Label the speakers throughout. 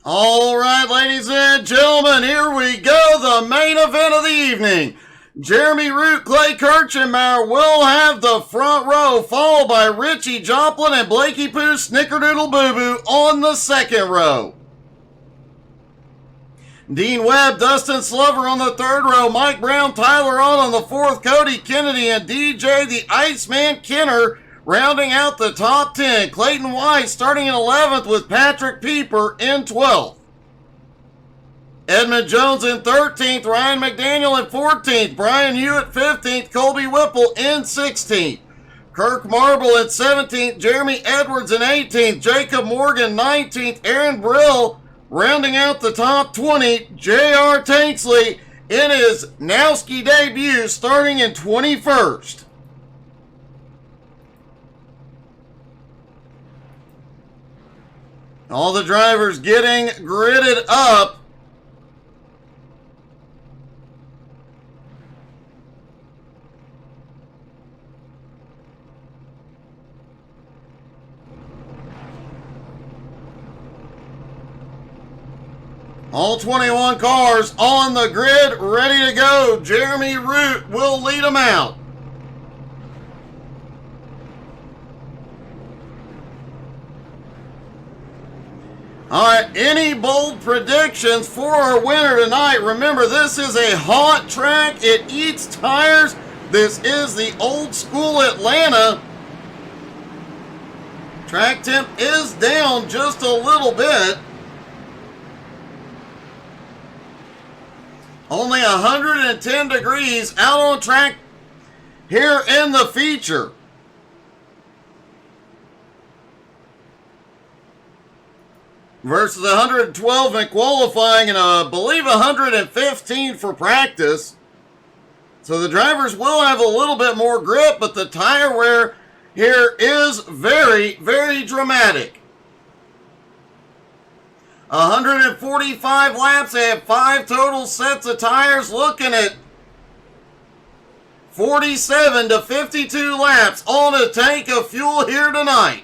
Speaker 1: All right, ladies and gentlemen, here we go. The main event of the evening. Jeremy Root, Clay Kirchenbauer will have the front row, followed by Richie Joplin and Blakey Pooh Snickerdoodle Boo Boo on the second row. Dean Webb, Dustin Slover on the third row, Mike Brown, Tyler Ott on the fourth, Cody Kennedy and DJ the Iceman Kenner rounding out the top 10. Clayton White starting in 11th with Patrick Pieper in 12th. Edmund Jones in 13th, Ryan McDaniel in 14th, Brian Hewitt 15th, Colby Whipple in 16th. Kirk Marble in 17th, Jeremy Edwards in 18th, Jacob Morgan 19th, Aaron Brill rounding out the top 20, J.R. Tanksley in his Nowski debut starting in 21st. All the drivers getting gridded up. All 21 cars on the grid, ready to go. Jeremy Root will lead them out. All right, any bold predictions for our winner tonight? Remember, this is a hot track. It eats tires. This is the old school Atlanta. Track temp is down just a little bit. Only 110 degrees out on track here in the feature. Versus 112 in qualifying and I believe 115 for practice. So the drivers will have a little bit more grip, but the tire wear here is very, very dramatic. 145 laps. They have 5 total sets of tires, looking at 47 to 52 laps on a tank of fuel here tonight.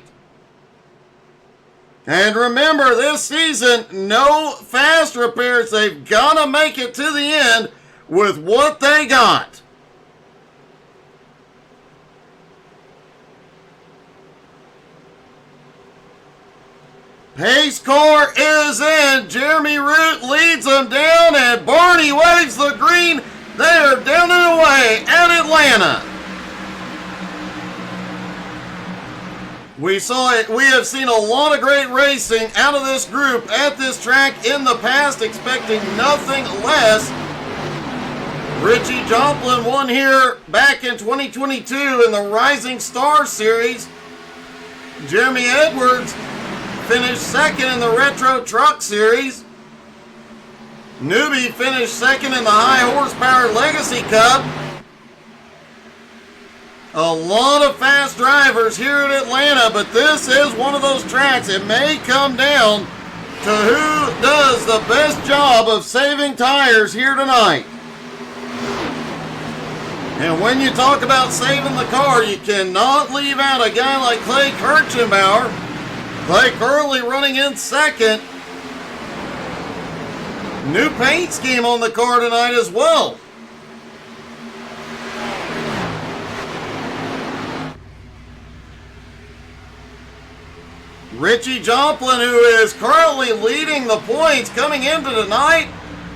Speaker 1: And remember, this season, no fast repairs. They've got to make it to the end with what they got. Pace car is in. Jeremy Root leads them down, and Barney waves the green. They are down and away at Atlanta. We have seen a lot of great racing out of this group at this track in the past, expecting nothing less. Richie Joplin won here back in 2022 in the Rising Star Series. Jeremy Edwards finished second in the Retro Truck Series. Newbie finished second in the High Horsepower Legacy Cup. A lot of fast drivers here at Atlanta, but this is one of those tracks. It may come down to who does the best job of saving tires here tonight. And when you talk about saving the car, you cannot leave out a guy like Clay Kirchenbauer. Clay currently running in second. New paint scheme on the car tonight as well. Richie Joplin, who is currently leading the points coming into tonight,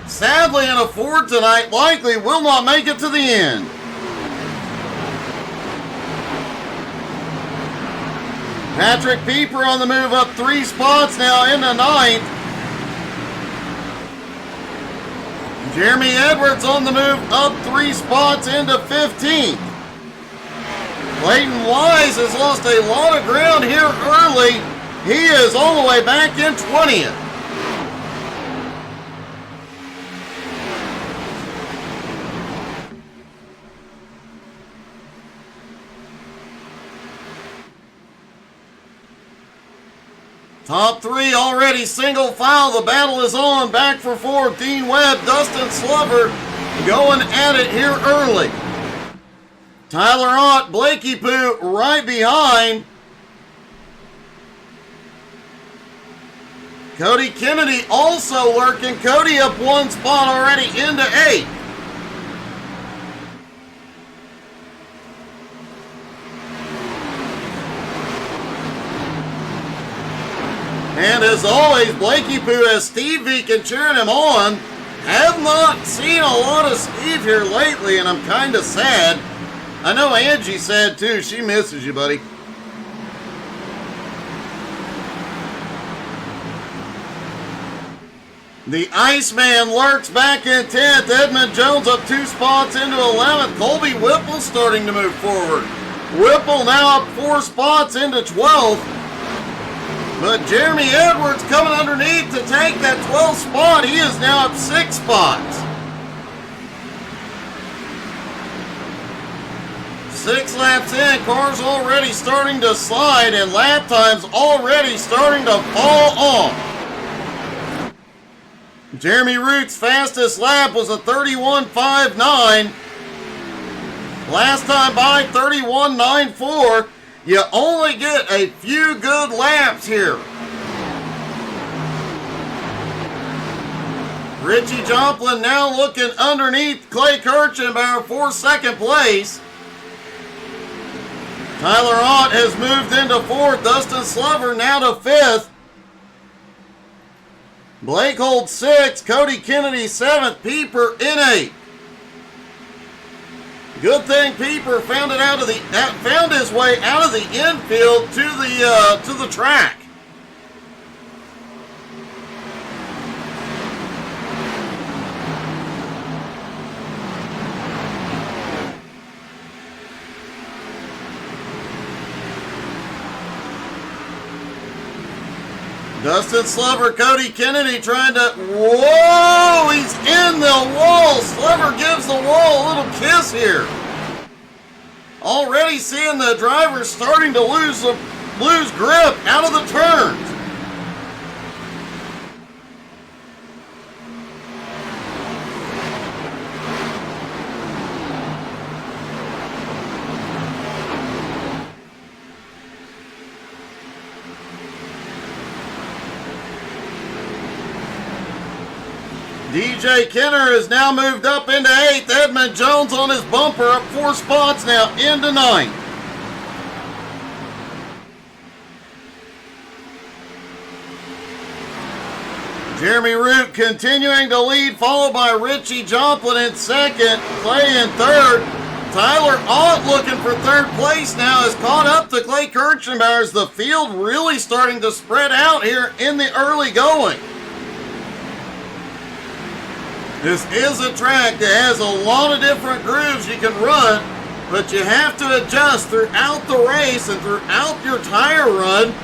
Speaker 1: sadly in a Ford tonight, likely will not make it to the end. Patrick Pieper on the move up 3 spots now into 9th. Jeremy Edwards on the move up 3 spots into 15th. Clayton Wise has lost a lot of ground here early. He is all the way back in 20th. Top 3 already single file. The battle is on. Back for 4th. Dean Webb, Dustin Slover going at it here early. Tyler Ott, Blakey Pooh right behind. Cody Kennedy also lurking. Cody up one spot already into 8th. And as always, Blakey Poo has Steve Viken cheering him on. Have not seen a lot of Steve here lately, and I'm kind of sad. I know Angie's sad too. She misses you, buddy. The Iceman lurks back in 10th. Edmund Jones up 2 spots into 11th. Colby Whipple starting to move forward. Whipple now up 4 spots into 12th. But Jeremy Edwards coming underneath to take that 12th spot. He is now up 6 spots. 6 laps in, cars already starting to slide, and lap times already starting to fall off. Jeremy Root's fastest lap was a 31.59. Last time by 31.94. You only get a few good laps here. Richie Joplin now looking underneath Clay Kirchenbauer for 2nd place. Tyler Ott has moved into 4th. Dustin Slover now to 5th. Blake Holt 6th. Cody Kennedy 7th. Pieper in 8th. Good thing Pieper found his way out of the infield to the track. Dustin Slover, Cody Kennedy trying to, whoa, he's in the wall. Slover gives the wall a little kiss here. Already seeing the drivers starting to lose grip out of the turns. DJ Kenner has now moved up into 8th. Edmund Jones on his bumper up 4 spots now into 9th. Jeremy Root continuing to lead, followed by Richie Joplin in 2nd, Clay in 3rd. Tyler Ott looking for 3rd place now, has caught up to Clay Kirchenbauer as the field really starting to spread out here in the early going. This is a track that has a lot of different grooves you can run, but you have to adjust throughout the race and throughout your tire run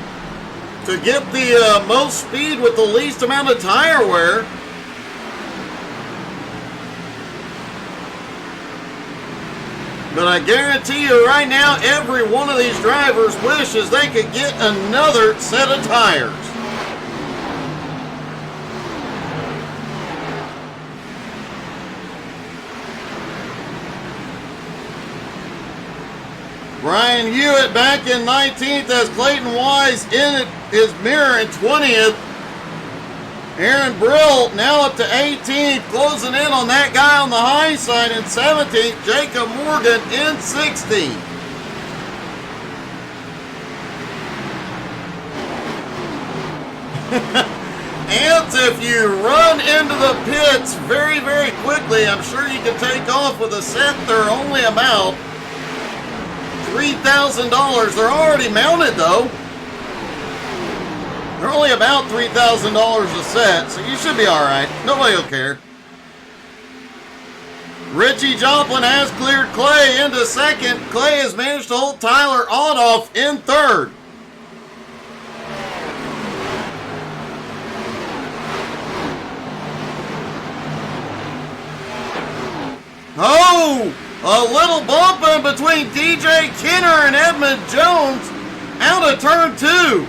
Speaker 1: to get the most speed with the least amount of tire wear. But I guarantee you right now, every one of these drivers wishes they could get another set of tires. Brian Hewitt back in 19th as Clayton Wise in his mirror in 20th. Aaron Brill now up to 18th, closing in on that guy on the high side in 17th. Jacob Morgan in 16th. And if you run into the pits very, very quickly, I'm sure you can take off with a set they're only about $3,000. They're already mounted though. They're only about $3,000 a set, so you should be alright. Nobody will care. Richie Joplin has cleared Clay into 2nd. Clay has managed to hold Tyler Ott off in 3rd. Oh! A little bump in between DJ Kenner and Edmund Jones out of turn 2.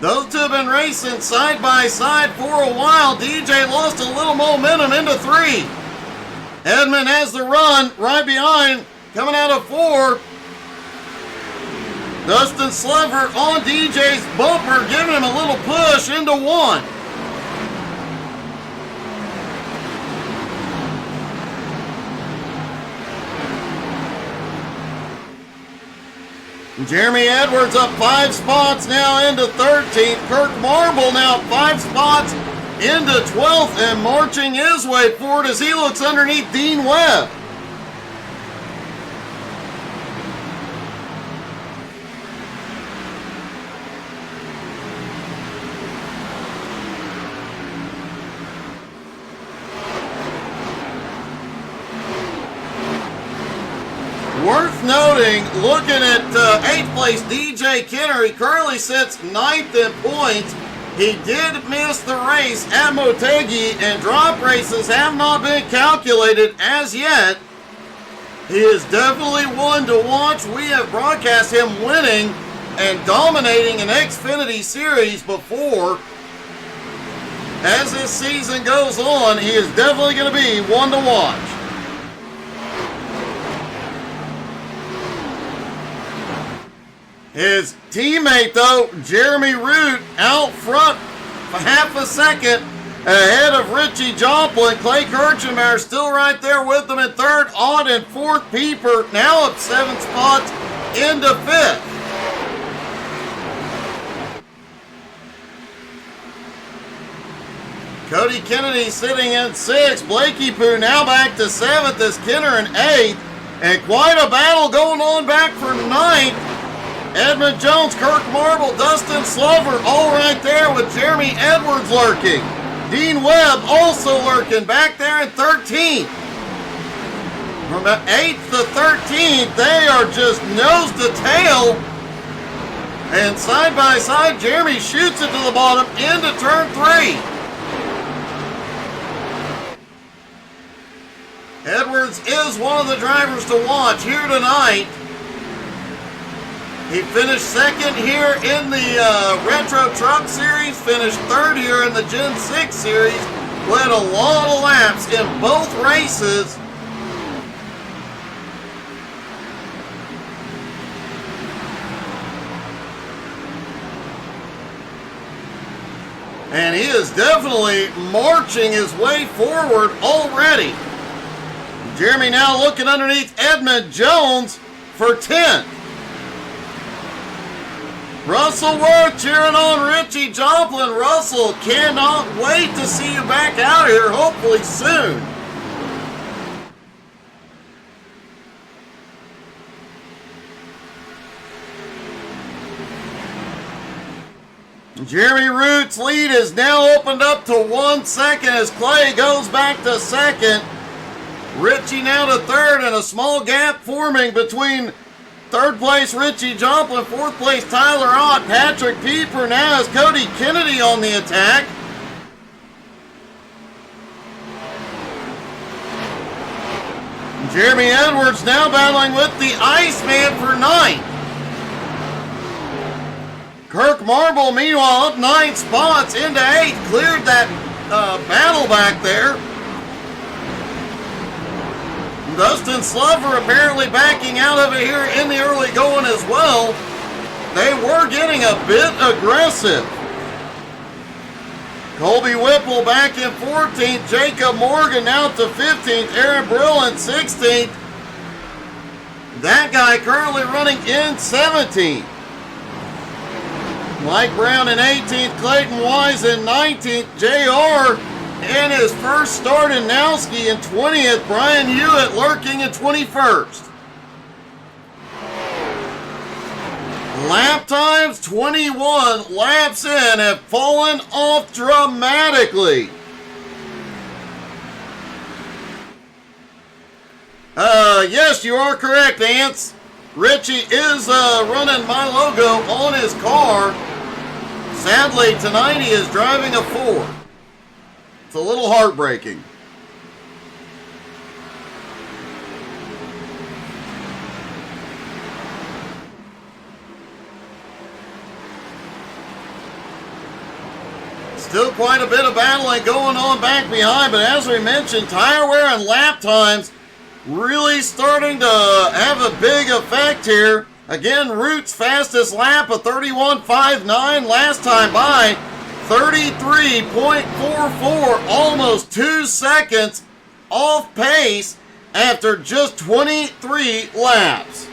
Speaker 1: Those two have been racing side by side for a while. DJ lost a little momentum into 3. Edmund has the run right behind, coming out of 4. Dustin Slever on DJ's bumper, giving him a little push into one. Jeremy Edwards up 5 spots now into 13th. Kirk Marble now 5 spots into 12th and marching his way forward as he looks underneath Dean Webb. Worth noting, looking at 8th place DJ Kenner, he currently sits 9th in points. He did miss the race at Motegi, and drop races have not been calculated as yet. He is definitely one to watch. We have broadcast him winning and dominating an Xfinity Series before. As this season goes on, he is definitely going to be one to watch. His teammate, though, Jeremy Root, out front for half a second ahead of Richie Joplin. Clay Kirchenmeyer still right there with them in third. Odd in fourth. Pieper now up 7 spots into 5th. Cody Kennedy sitting in 6th. Blakey Poo now back to 7th as Kenner in 8th. And quite a battle going on back for 9th. Edmund Jones, Kirk Marble, Dustin Slover, all right there with Jeremy Edwards lurking. Dean Webb also lurking back there in 13th. From 8th to 13th, they are just nose to tail. And side by side, Jeremy shoots it to the bottom into turn 3. Edwards is one of the drivers to watch here tonight. He finished 2nd here in the Retro Truck Series, finished 3rd here in the Gen 6 Series, led a lot of laps in both races. And he is definitely marching his way forward already. Jeremy now looking underneath Edmund Jones for 10th. Russell Worth cheering on Richie Joplin. Russell, cannot wait to see you back out here, hopefully soon. Jeremy Root's lead is now opened up to 1 second as Clay goes back to 2nd. Richie now to 3rd, and a small gap forming between 3rd place Richie Joplin, 4th place Tyler Ott. Patrick Pieper now has Cody Kennedy on the attack. Jeremy Edwards now battling with the Iceman for 9th. Kirk Marble, meanwhile, up 9 spots into 8th. Cleared that battle back there. Dustin Slover apparently backing out of it here in the early going as well. They were getting a bit aggressive. Colby Whipple back in 14th. Jacob Morgan now to 15th. Aaron Brill in 16th. That guy currently running in 17th. Mike Brown in 18th. Clayton Wise in 19th. JR in his first start in Nowski in 20th. Brian Hewitt lurking in 21st. Lap times, 21 laps in, have fallen off dramatically. Yes, you are correct, Ants. Richie is running my logo on his car. Sadly, tonight he is driving a Ford. It's a little heartbreaking. Still quite a bit of battling going on back behind, but as we mentioned, tire wear and lap times really starting to have a big effect here. Again, Root's fastest lap, a 31.59, last time by 33.44, almost 2 seconds off pace after just 23 laps.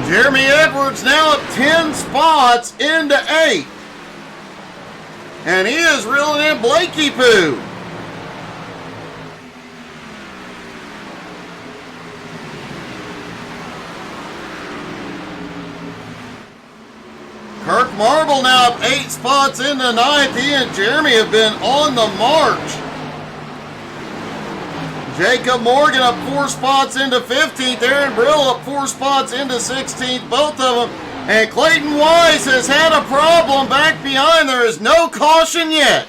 Speaker 1: Jeremy Edwards now up 10 spots into 8th. And he is reeling in Blakey Poo. Kirk Marble now up 8 spots into 9th. He and Jeremy have been on the march. Jacob Morgan up 4 spots into 15th. Aaron Brill up 4 spots into 16th. Both of them. And Clayton Wise has had a problem back behind. There is no caution yet.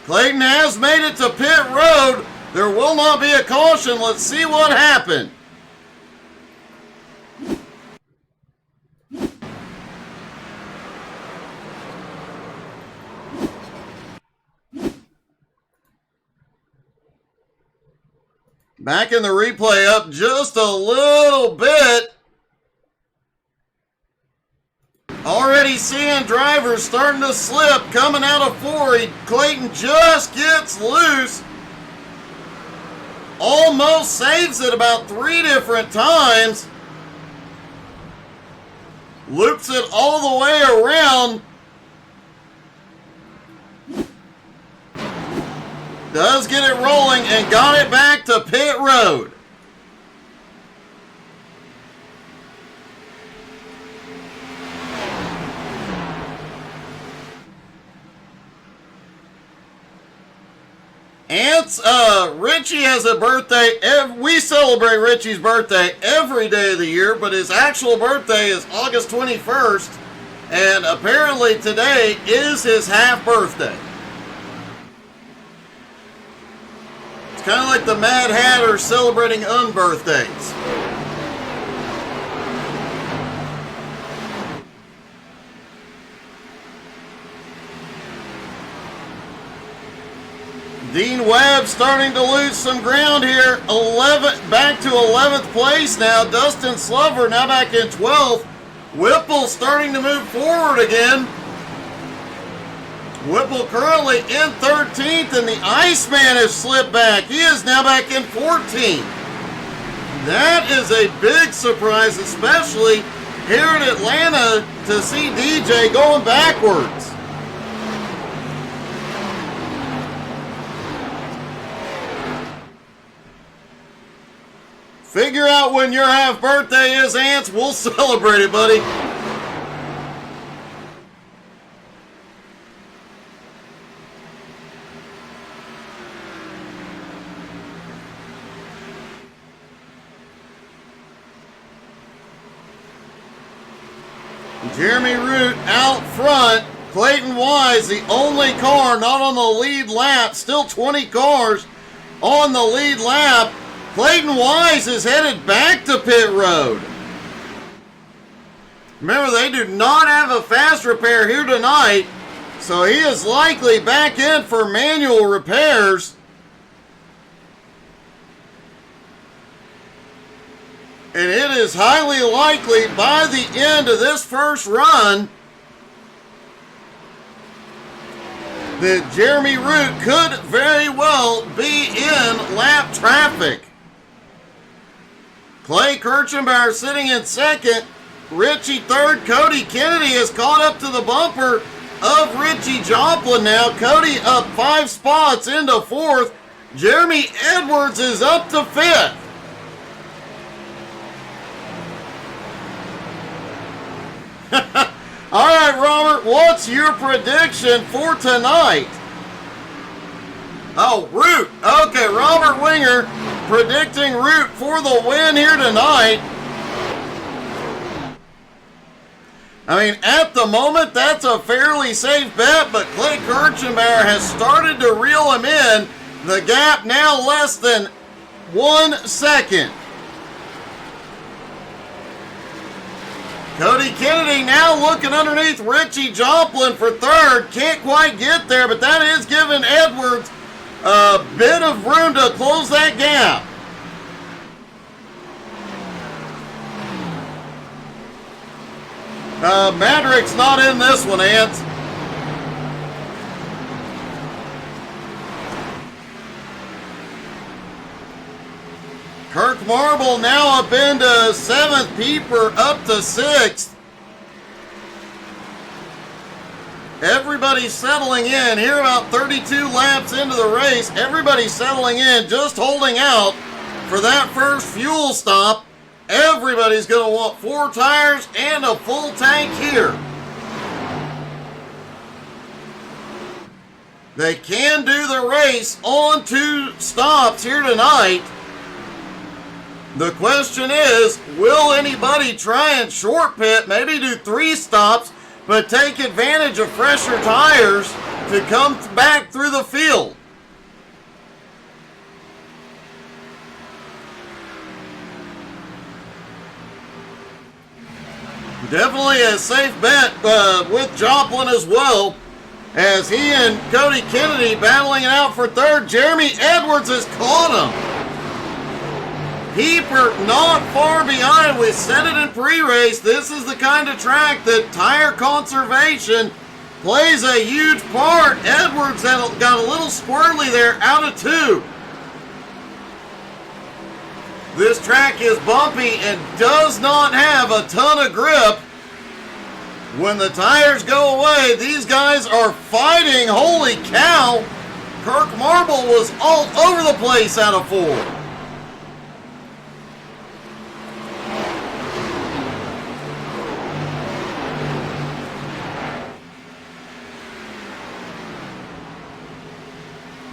Speaker 1: Clayton has made it to pit road. There will not be a caution. Let's see what happened. Back in the replay, up just a little bit. Already seeing drivers starting to slip, coming out of 4. Clayton just gets loose. Almost saves it about 3 different times. Loops it all the way around. Does get it rolling and got it back to pit road. Richie has a birthday. We celebrate Richie's birthday every day of the year, but his actual birthday is August 21st, and apparently today is his half birthday. It's kind of like the Mad Hatter celebrating unbirthdays. Dean Webb starting to lose some ground here. Back to 11th place now. Dustin Slover now back in 12th. Whipple starting to move forward again. Whipple currently in 13th, and the Iceman has slipped back. He is now back in 14th. That is a big surprise, especially here in Atlanta, to see DJ going backwards. Figure out when your half birthday is, Ants. We'll celebrate it, buddy. Jeremy Root out front. Clayton Wise, the only car not on the lead lap. Still 20 cars on the lead lap. Clayton Wise is headed back to pit road. Remember, they do not have a fast repair here tonight, so he is likely back in for manual repairs. And it is highly likely by the end of this first run that Jeremy Root could very well be in lap traffic. Clay Kirchenbauer sitting in second. Richie third. Cody Kennedy has caught up to the bumper of Richie Joplin now. Cody up 5 spots into 4th. Jeremy Edwards is up to 5th. All right, Robert, what's your prediction for tonight? Oh, Root. Okay, Robert Winger predicting Root for the win here tonight. I mean, at the moment, that's a fairly safe bet, but Clay Kirchenbauer has started to reel him in. The gap now less than 1 second. Cody Kennedy now looking underneath Richie Joplin for third. Can't quite get there, but that is giving Edwards a bit of room to close that gap. Madrick's not in this one, Ants. Kirk Marble now up into 7th, Pieper up to 6th. Everybody's settling in here about 32 laps into the race. Everybody's settling in, just holding out for that first fuel stop. Everybody's going to want 4 tires and a full tank here. They can do the race on 2 stops here tonight. The question is, will anybody try and short pit, maybe do 3 stops, but take advantage of fresher tires to come back through the field? Definitely a safe bet with Joplin as well, as he and Cody Kennedy battling it out for third. Jeremy Edwards has caught him. Pieper not far behind. We said it in pre-race. This is the kind of track that tire conservation plays a huge part. Edwards got a little squirrely there, out of 2. This track is bumpy and does not have a ton of grip. When the tires go away, these guys are fighting. Holy cow. Kirk Marble was all over the place out of 4.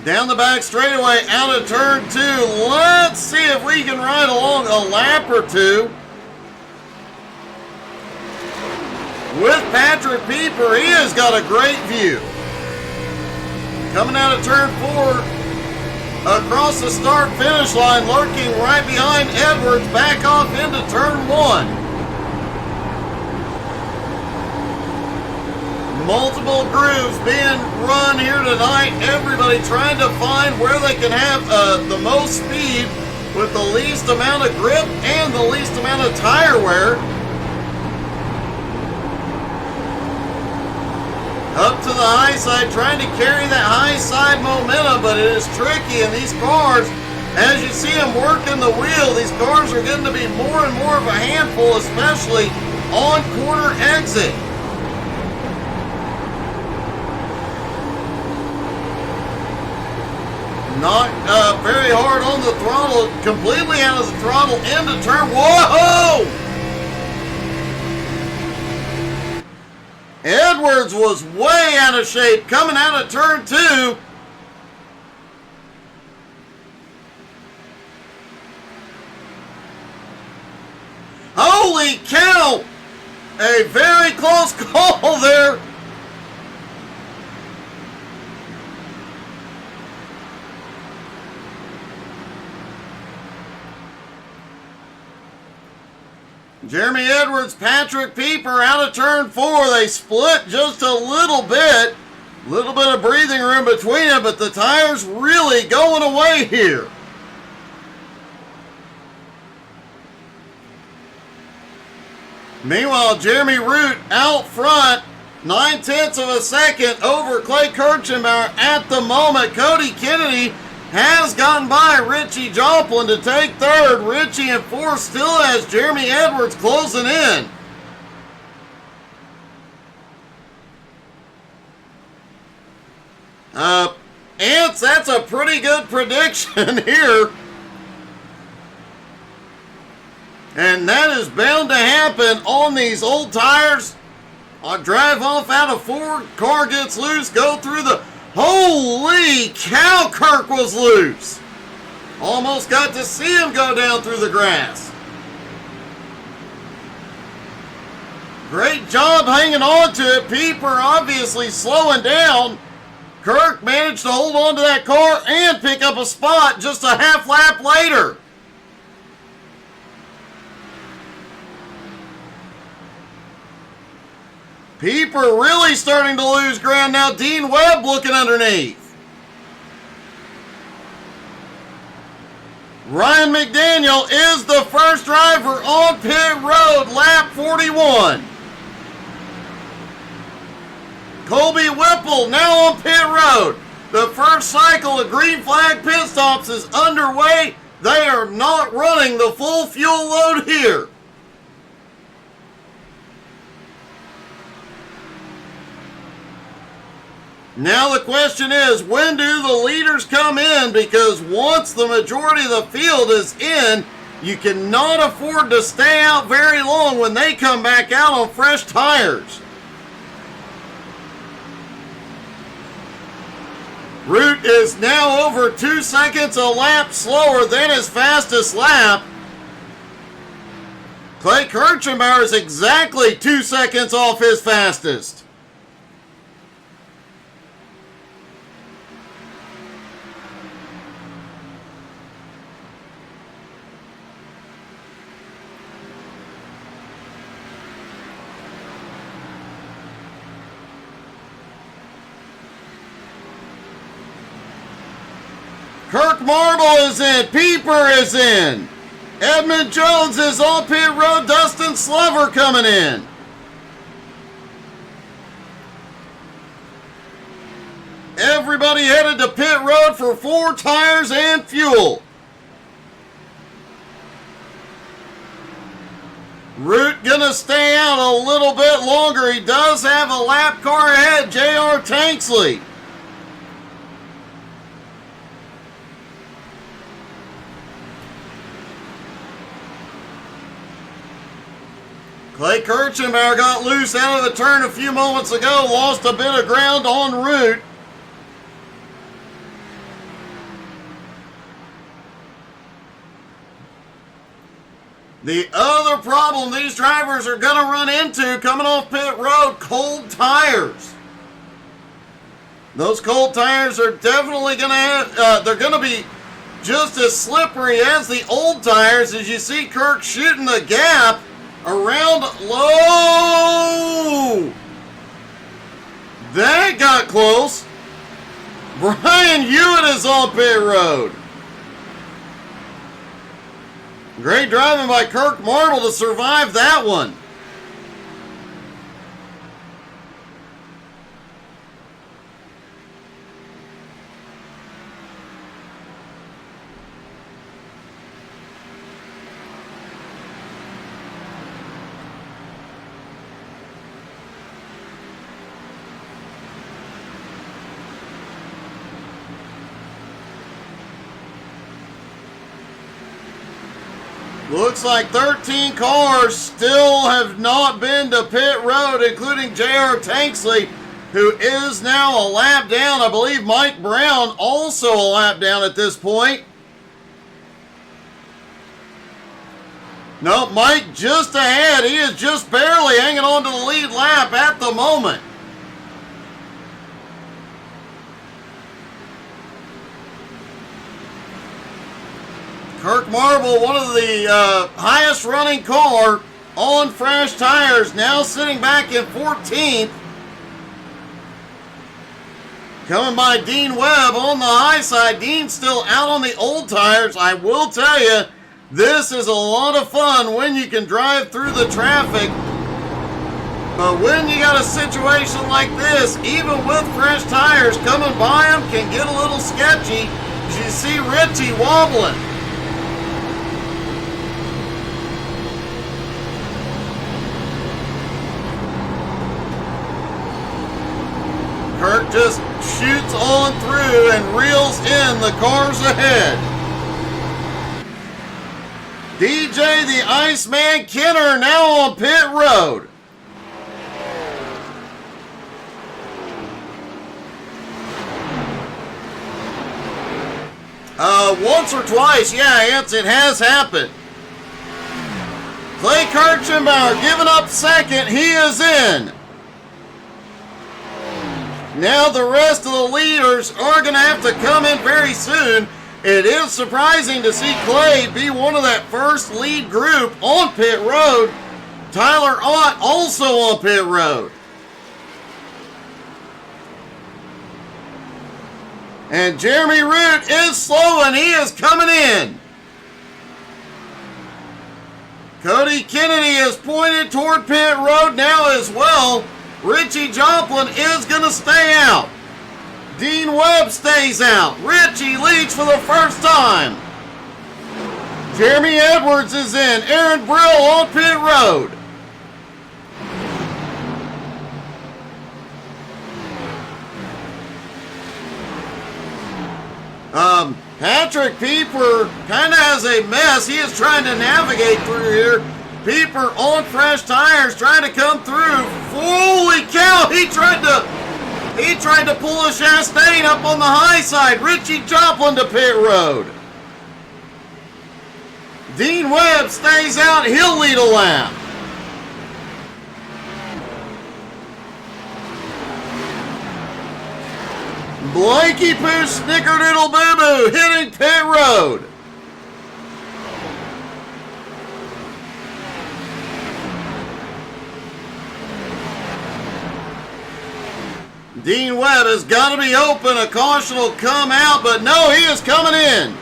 Speaker 1: Down the back straightaway, out of turn 2. Let's see if we can ride along a lap or 2. With Patrick Pieper, he has got a great view. Coming out of turn 4, across the start-finish line, lurking right behind Edwards, back off into turn 1. Multiple grooves being run here tonight. Everybody trying to find where they can have the most speed with the least amount of grip and the least amount of tire wear. Up to the high side, trying to carry that high side momentum, but it is tricky in these cars. As you see them working the wheel, these cars are getting to be more and more of a handful, especially on corner exit. Not very hard on the throttle, completely out of the throttle into turn. Whoa! Edwards was way out of shape coming out of turn 2. Holy cow! A very close call there. Jeremy Edwards, Patrick Pieper out of turn 4. They split just a little bit. Little bit of breathing room between them, but the tires really going away here. Meanwhile, Jeremy Root out front, 9/10 of a second over Clay Kirchenbauer at the moment. Cody Kennedy has gotten by Richie Joplin to take third. Richie in 4th, still has Jeremy Edwards closing in. Ants, that's a pretty good prediction here. And that is bound to happen on these old tires. I drive off out of 4, car gets loose, go through the... Holy cow, Kirk was loose. Almost got to see him go down through the grass. Great job hanging on to it. Pieper obviously slowing down. Kirk managed to hold on to that car and pick up a spot just a half lap later. Pieper really starting to lose ground now. Dean Webb looking underneath. Ryan McDaniel is the first driver on pit road, lap 41. Colby Whipple now on pit road. The first cycle of green flag pit stops is underway. They are not running the full fuel load here. Now the question is, when do the leaders come in? Because once the majority of the field is in, you cannot afford to stay out very long when they come back out on fresh tires. Root is now over 2 seconds a lap slower than his fastest lap. Clay Kirchenbauer is exactly 2 seconds off his fastest. Kirk Marble is in. Pieper is in. Edmund Jones is on pit road. Dustin Slover coming in. Everybody headed to pit road for 4 tires and fuel. Root gonna stay out a little bit longer. He does have a lap car ahead, J.R. Tanksley. Clay Kirchenbauer got loose out of the turn a few moments ago, lost a bit of ground en route. The other problem these drivers are going to run into coming off pit road, cold tires. Those cold tires are definitely going to have, they're going to be just as slippery as the old tires, as you see Kirk shooting the gap around low. That got close. Brian Hewitt is on pit road. Great driving by Kirk Marble to survive that one. Looks like 13 cars still have not been to pit road, including J.R. Tanksley, who is now a lap down. I believe Mike Brown also a lap down at this point. No, Mike just ahead. He is just barely hanging on to the lead lap at the moment. Kirk Marble, one of the highest running car on fresh tires, now sitting back in 14th. Coming by Dean Webb on the high side. Dean's still out on the old tires. I will tell you, this is a lot of fun when you can drive through the traffic. But when you got a situation like this, even with fresh tires, coming by them can get a little sketchy. As you see Ritchie wobbling. Kirk just shoots on through and reels in the cars ahead. DJ the Iceman Kenner now on pit road. Once or twice, yeah, it has happened. Clay Kirchenbauer giving up second. He is in. Now the rest of the leaders are going to have to come in very soon. It is surprising to see Clay be one of that first lead group on pit road. Tyler Ott also on pit road. And Jeremy Root is slow and he is coming in. Cody Kennedy is pointed toward pit road now as well. Richie Joplin is going to stay out. Dean Webb stays out. Richie leads for the first time. Jeremy Edwards is in. Aaron Brill on pit road. Patrick Pieper kind of has a mess. He is trying to navigate through here. Pieper on fresh tires, trying to come through. Holy cow! He tried to pull a Chastain up on the high side. Richie Joplin to pit road. Dean Webb stays out. He'll lead a lap. Blakey Poo Snickerdoodle Boo Boo hitting pit road. Dean Webb has got to be open. A caution will come out, but no, he is coming in.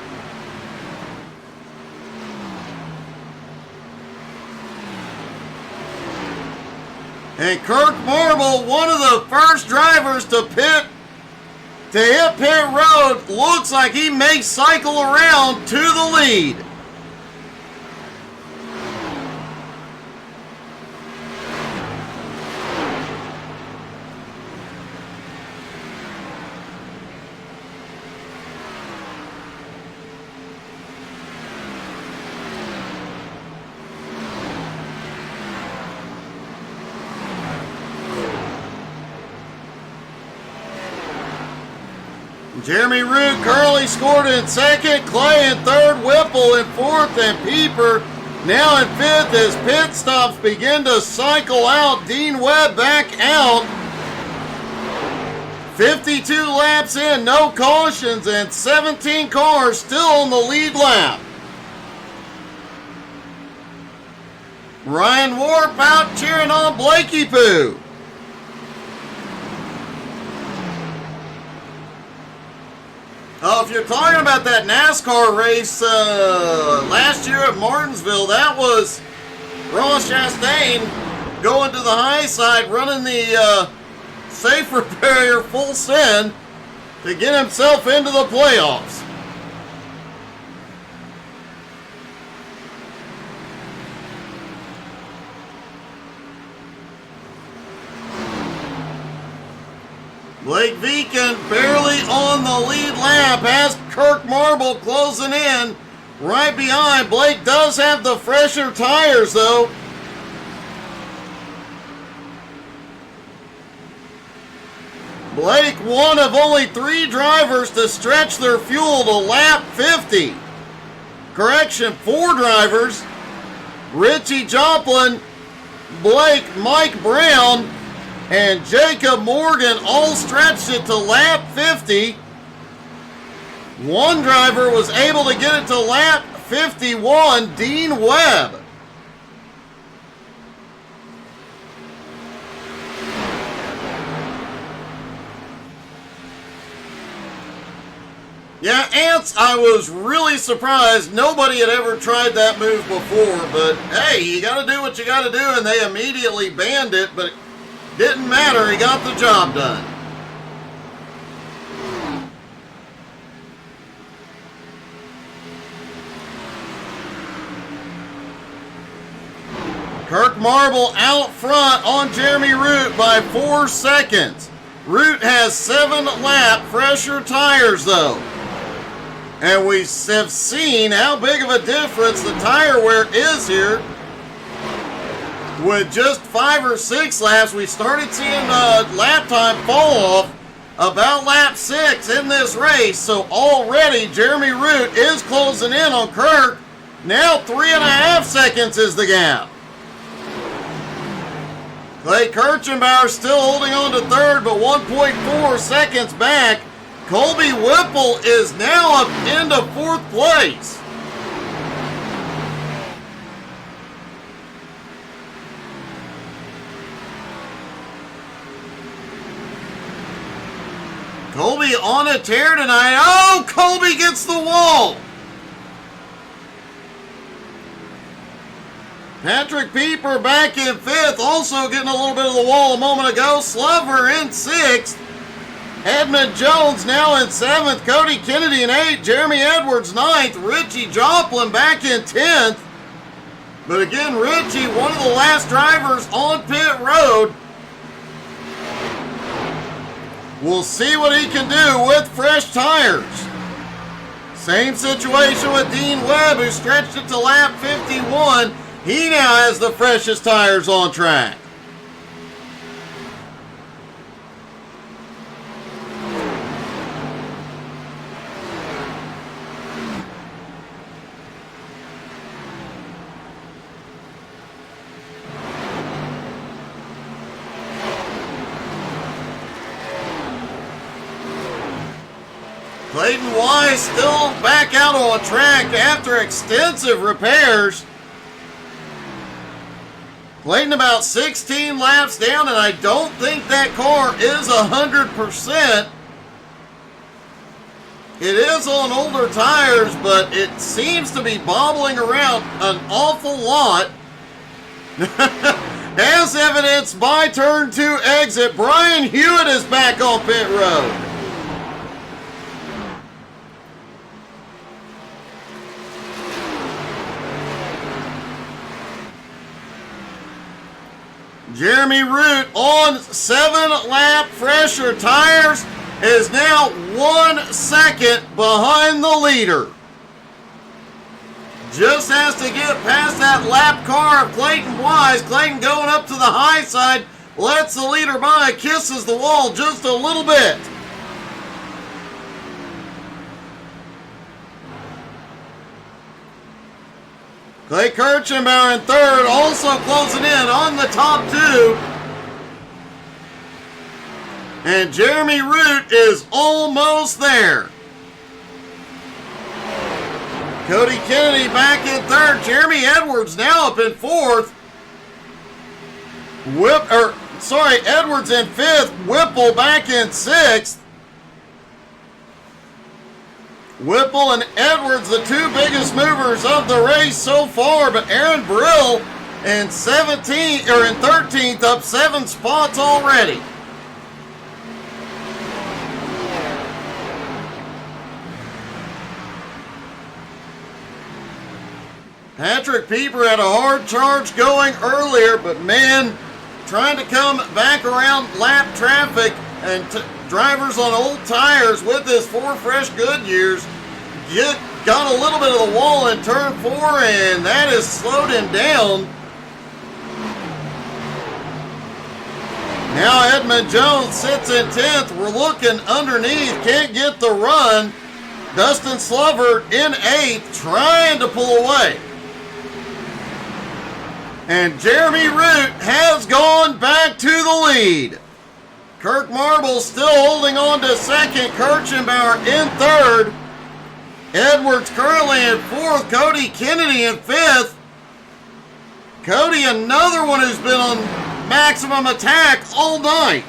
Speaker 1: And Kirk Marble, one of the first drivers to hit pit road, looks like he may cycle around to the lead. Jeremy Root currently scored in second, Clay in third, Whipple in fourth, and Pieper now in fifth as pit stops begin to cycle out. Dean Webb back out. 52 laps in, no cautions, and 17 cars still on the lead lap. Ryan Warp out cheering on Blakey Poo. Oh, if you're talking about that NASCAR race last year at Martinsville, that was Ross Chastain going to the high side, running the safer barrier full send to get himself into the playoffs. Blake Beacon barely on the lead lap as Kirk Marble closing in right behind. Blake does have the fresher tires though. Blake, one of only 3 drivers to stretch their fuel to lap 50. Correction, 4 drivers. Richie Joplin, Blake, Mike Brown, and Jacob Morgan all stretched it to lap 50. One driver was able to get it to lap 51, Dean Webb. Yeah, Ants, I was really surprised. Nobody had ever tried that move before, but hey, you got to do what you got to do, and they immediately banned it, but didn't matter, he got the job done. Kirk Marble out front on Jeremy Root by 4 seconds. Root has 7-lap fresher tires though. And we have seen how big of a difference the tire wear is here. With just 5 or 6 laps, we started seeing lap time fall off about lap 6 in this race. So already Jeremy Root is closing in on Kirk. Now 3.5 seconds is the gap. Clay Kirchenbauer still holding on to third, but 1.4 seconds back. Colby Whipple is now up into 4th place. Colby on a tear tonight. Oh, Colby gets the wall. Patrick Pieper back in 5th, also getting a little bit of the wall a moment ago. Slover in 6th. Edmund Jones now in 7th. Cody Kennedy in 8th. Jeremy Edwards 9th. Richie Joplin back in 10th. But again, Richie, one of the last drivers on pit road. We'll see what he can do with fresh tires. Same situation with Dean Webb, who stretched it to lap 51. He now has the freshest tires on track. Clayton Wise still back out on track after extensive repairs. Clayton about 16 laps down, and I don't think that car is 100%. It is on older tires, but it seems to be bobbling around an awful lot. As evidenced by turn 2 exit, Brian Hewitt is back on pit road. Jeremy Root on 7-lap fresher tires is now 1 second behind the leader. Just has to get past that lap car of Clayton Wise. Clayton going up to the high side, lets the leader by, kisses the wall just a little bit. Clay Kirchenbauer in 3rd, also closing in on the top 2. And Jeremy Root is almost there. Cody Kennedy back in 3rd. Jeremy Edwards now up in 4th. Edwards in 5th. Whipple back in 6th. Whipple and Edwards, the 2 biggest movers of the race so far, but Aaron Brill in 13th, up 7 spots already. Patrick Pieper had a hard charge going earlier, but man, trying to come back around lap traffic and drivers on old tires with his 4 fresh Goodyears got a little bit of the wall in turn 4, and that has slowed him down. Now Edmund Jones sits in 10th. We're looking underneath, can't get the run. Dustin Slover in 8th, trying to pull away. And Jeremy Root has gone back to the lead. Kirk Marble still holding on to 2nd. Kirchenbauer in 3rd. Edwards currently in 4th. Cody Kennedy in 5th. Cody, another one who's been on maximum attack all night.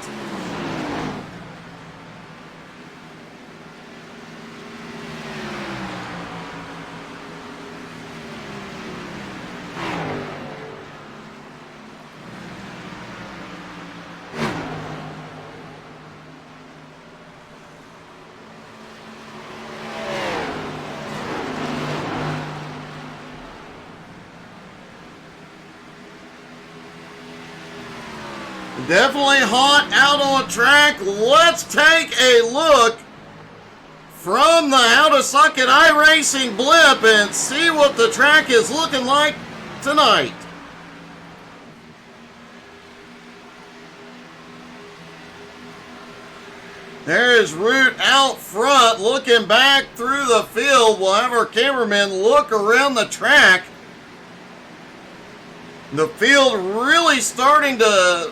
Speaker 1: Definitely hot out on track. Let's take a look from the How to Suck at iRacing blip and see what the track is looking like tonight. There is Root out front looking back through the field. We'll have our cameraman look around the track. The field really starting to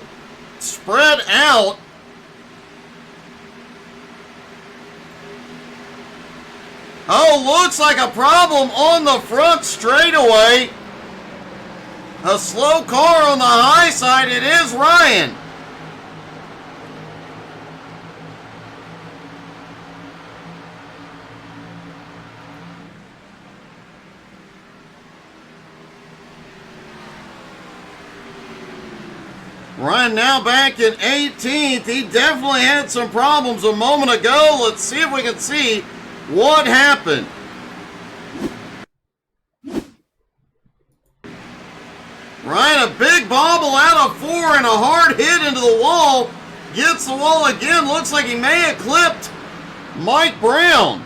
Speaker 1: spread out. Oh, looks like a problem on the front straightaway. A slow car on the high side. It is Ryan. Ryan now back in 18th. He definitely had some problems a moment ago. Let's see if we can see what happened. Ryan, a big bobble out of 4 and a hard hit into the wall. Gets the wall again. Looks like he may have clipped Mike Brown.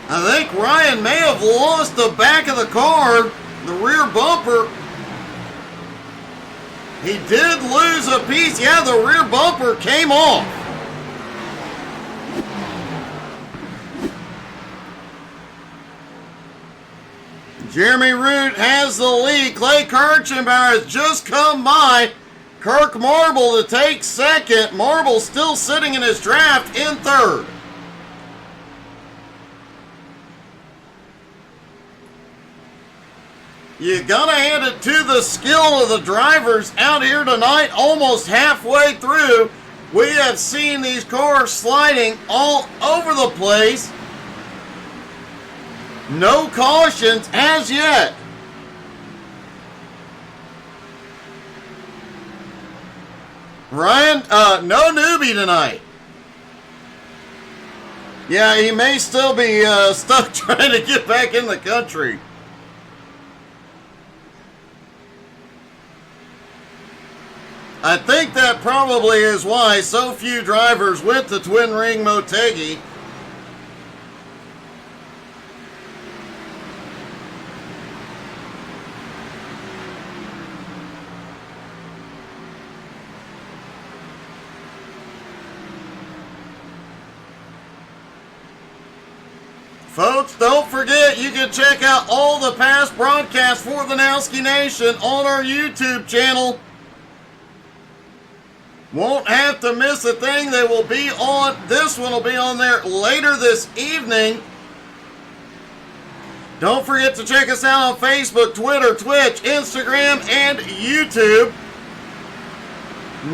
Speaker 1: I think Ryan may have lost the back of the car, the rear bumper. He did lose a piece. Yeah, the rear bumper came off. Jeremy Root has the lead. Clay Kirchenbauer has just come by. Kirk Marble to take second. Marble still sitting in his draft in third. You gotta hand it to the skill of the drivers out here tonight. Almost halfway through, we have seen these cars sliding all over the place. No cautions as yet. Ryan, no newbie tonight. Yeah, he may still be stuck trying to get back in the country. I think that probably is why so few drivers went to Twin Ring Motegi. Folks, don't forget you can check out all the past broadcasts for the Nowski Nation on our YouTube channel. Won't have to miss a thing. They will be on. This one will be on there later this evening. Don't forget to check us out on Facebook, Twitter, Twitch, Instagram, and YouTube.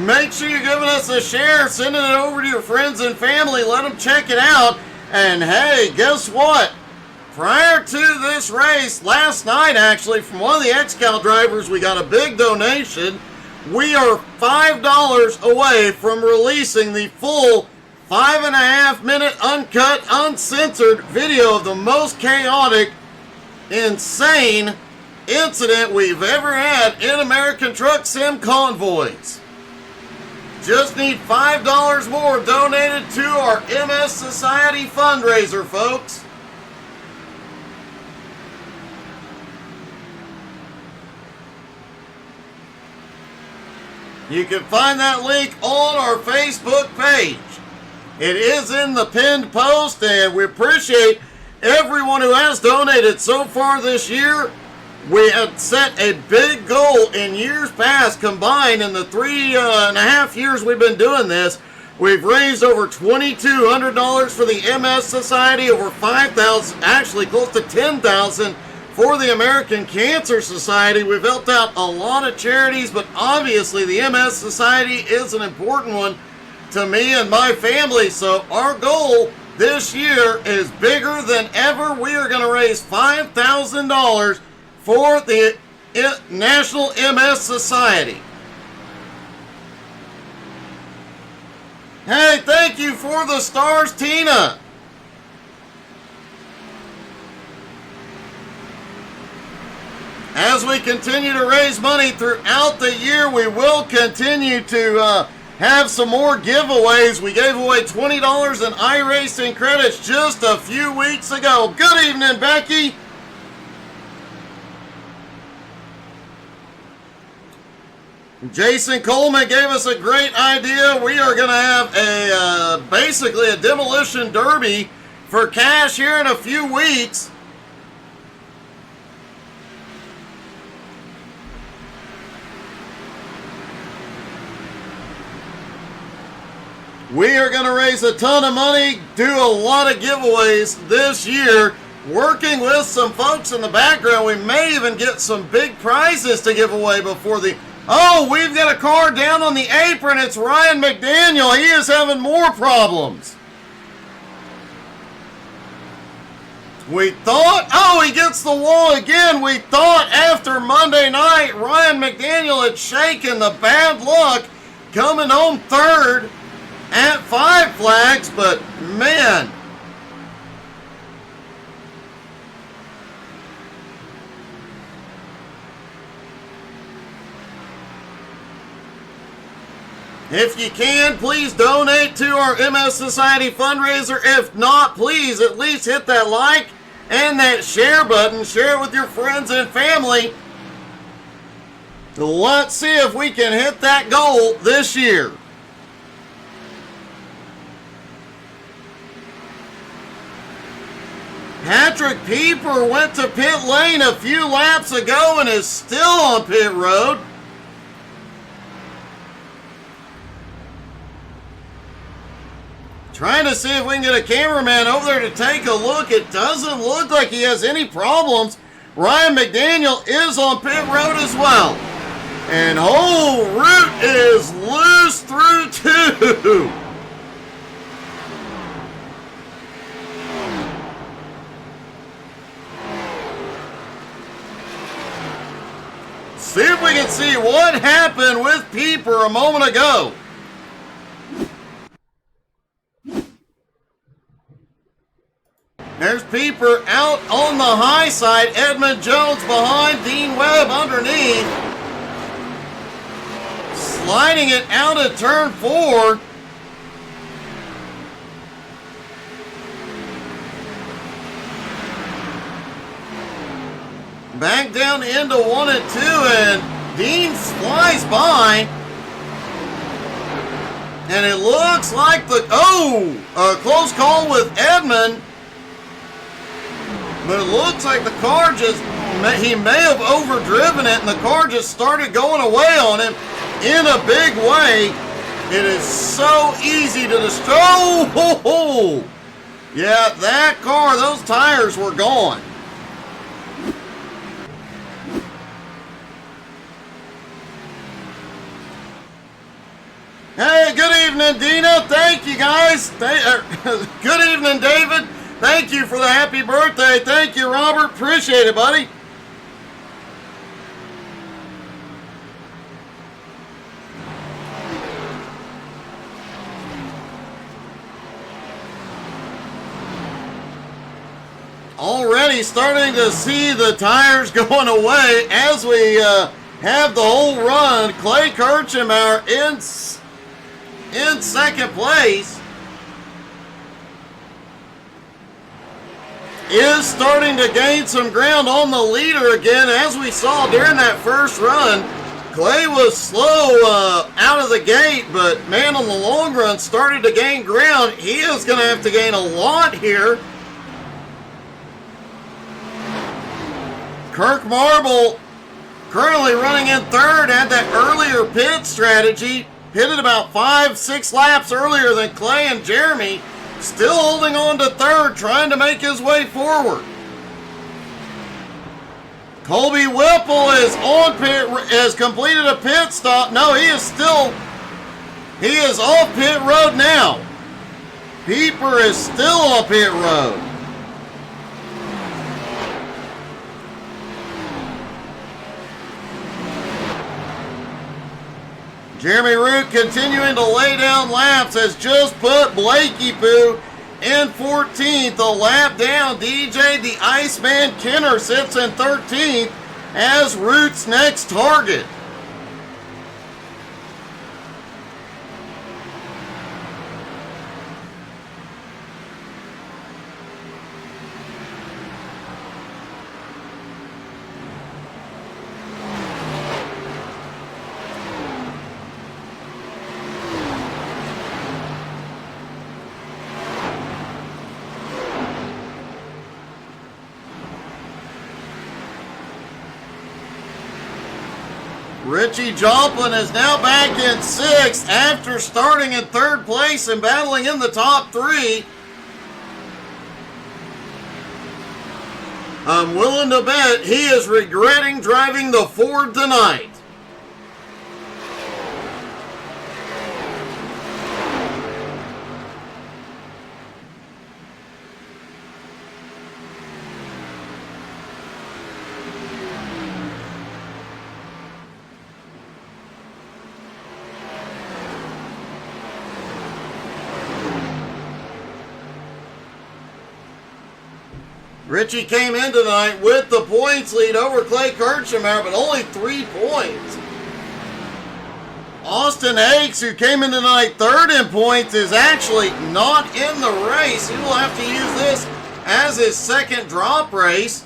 Speaker 1: Make sure you're giving us a share, sending it over to your friends and family. Let them check it out. And hey, guess what? Prior to this race, last night actually, from one of the XCal drivers, we got a big donation. We are $5 away from releasing the full 5.5 minute uncut, uncensored video of the most chaotic, insane incident we've ever had in American Truck Sim Convoys. Just need $5 more donated to our MS Society fundraiser, folks. You can find that link on our Facebook page. It is in the pinned post, and we appreciate everyone who has donated so far this year. We had set a big goal in years past combined. In the 3.5 years we've been doing this, we've raised over $2,200 for the MS Society, over $5,000, actually close to $10,000 for the American Cancer Society. We've helped out a lot of charities, but obviously the MS Society is an important one to me and my family. So our goal this year is bigger than ever. We are going to raise $5,000 for the National MS Society. Hey, thank you for the stars, Tina. As we continue to raise money throughout the year, we will continue to have some more giveaways. We gave away $20 in iRacing credits just a few weeks ago. Good evening, Becky. Jason Coleman gave us a great idea. We are going to have a basically a demolition derby for cash here in a few weeks. We are going to raise a ton of money, do a lot of giveaways this year. Working with some folks in the background, we may even get some big prizes to give away before the... Oh, we've got a car down on the apron. It's Ryan McDaniel. He is having more problems. We thought, oh, he gets the wall again. We thought after Monday night, Ryan McDaniel had shaken the bad luck coming home third at 5 Flags, but man. If you can, please donate to our MS Society fundraiser. If not, please at least hit that like and that share button. Share it with your friends and family. Let's see if we can hit that goal this year. Patrick Pieper went to pit lane a few laps ago and is still on pit road. Trying to see if we can get a cameraman over there to take a look. It doesn't look like he has any problems. Ryan McDaniel is on pit road as well. And whole route is loose through 2. See if we can see what happened with Pieper a moment ago. There's Pieper out on the high side. Edmund Jones behind. Dean Webb underneath. Sliding it out of turn 4. Back down into 1 and 2, and Dean flies by. And it looks like a close call with Edmund. But it looks like the car he may have overdriven it, and the car just started going away on him in a big way. It is so easy to destroy. Oh, yeah, that car, those tires were gone. Hey, good evening, Dina. Thank you, guys. Good evening, David. Thank you for the happy birthday. Thank you, Robert. Appreciate it, buddy. Already starting to see the tires going away as we have the whole run. Clay Kirchenbauer in second place. Is starting to gain some ground on the leader again, as we saw during that first run. Clay was slow out of the gate, but man, on the long run started to gain ground. He is going to have to gain a lot here. Kirk Marble currently running in third, had that earlier pit strategy. Pitted about 5-6 laps earlier than Clay and Jeremy. Still holding on to third, trying to make his way forward. Colby Whipple is has completed a pit stop. No, he is off pit road now. Pieper is still on pit road. Jeremy Root continuing to lay down laps, has just put Blakey Poo in 14th. A lap down, DJ the Iceman Kenner sits in 13th as Root's next target. Richie Joplin is now back in 6th after starting in 3rd place and battling in the top 3. I'm willing to bet he is regretting driving the Ford tonight. Richie came in tonight with the points lead over Clay Kirchhammer, but only 3 points. Austin Hakes, who came in tonight third in points, is actually not in the race. He will have to use this as his second drop race.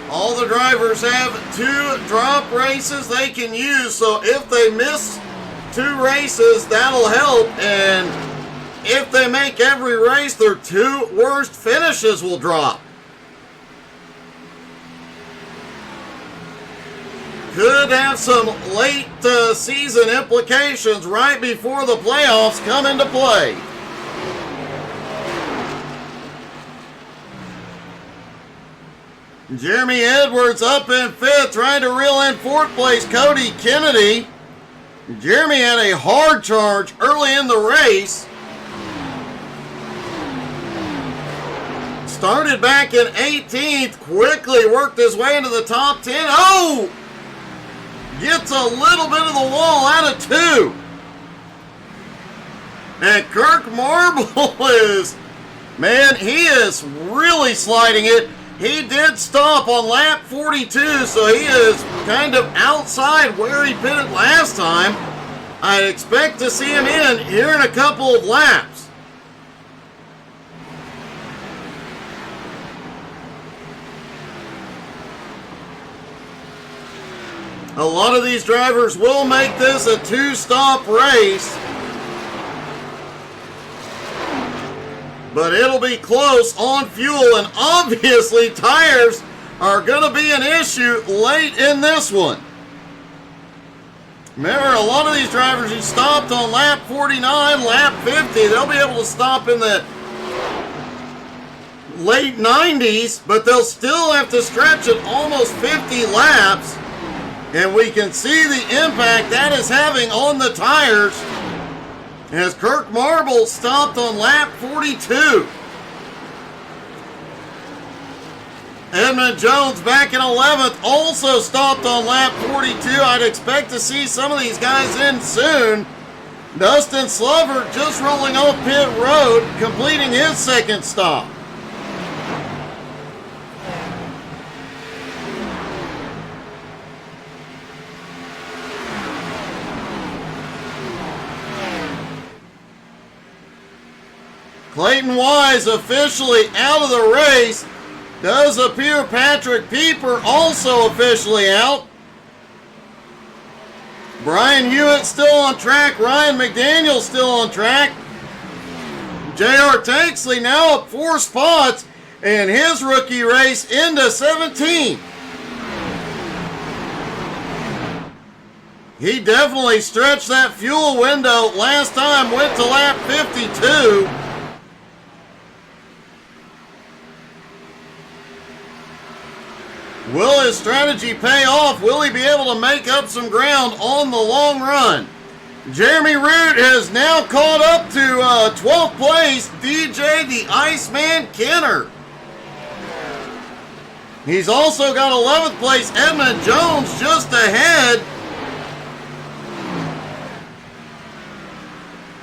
Speaker 1: All the drivers have 2 drop races they can use, so if they miss 2 races, that'll help. And if they make every race, their 2 worst finishes will drop. Could have some late season implications right before the playoffs come into play. Jeremy Edwards up in 5th, trying to reel in 4th place Cody Kennedy. Jeremy had a hard charge early in the race. Started back in 18th, quickly worked his way into the top 10. Oh! Gets a little bit of the wall out of 2. And Kirk Marble is, man, he is really sliding it. He did stop on lap 42, so he is kind of outside where he pitted last time. I expect to see him in here in a couple of laps. A lot of these drivers will make this a 2-stop race, but it'll be close on fuel, and obviously tires are going to be an issue late in this one. Remember, a lot of these drivers who stopped on lap 49, lap 50, they'll be able to stop in the late 90s, but they'll still have to stretch it almost 50 laps. And we can see the impact that is having on the tires as Kirk Marble stopped on lap 42. Edmund Jones back in 11th also stopped on lap 42. I'd expect to see some of these guys in soon. Dustin Slover just rolling off pit road, completing his second stop. Clayton Wise officially out of the race. Does appear Patrick Pieper also officially out. Brian Hewitt still on track. Ryan McDaniel still on track. J.R. Tanksley now up 4 spots in his rookie race into 17th. He definitely stretched that fuel window last time, went to lap 52. Will his strategy pay off? Will he be able to make up some ground on the long run? Jeremy Root has now caught up to 12th place DJ the Iceman Kenner. He's also got 11th place Edmund Jones just ahead.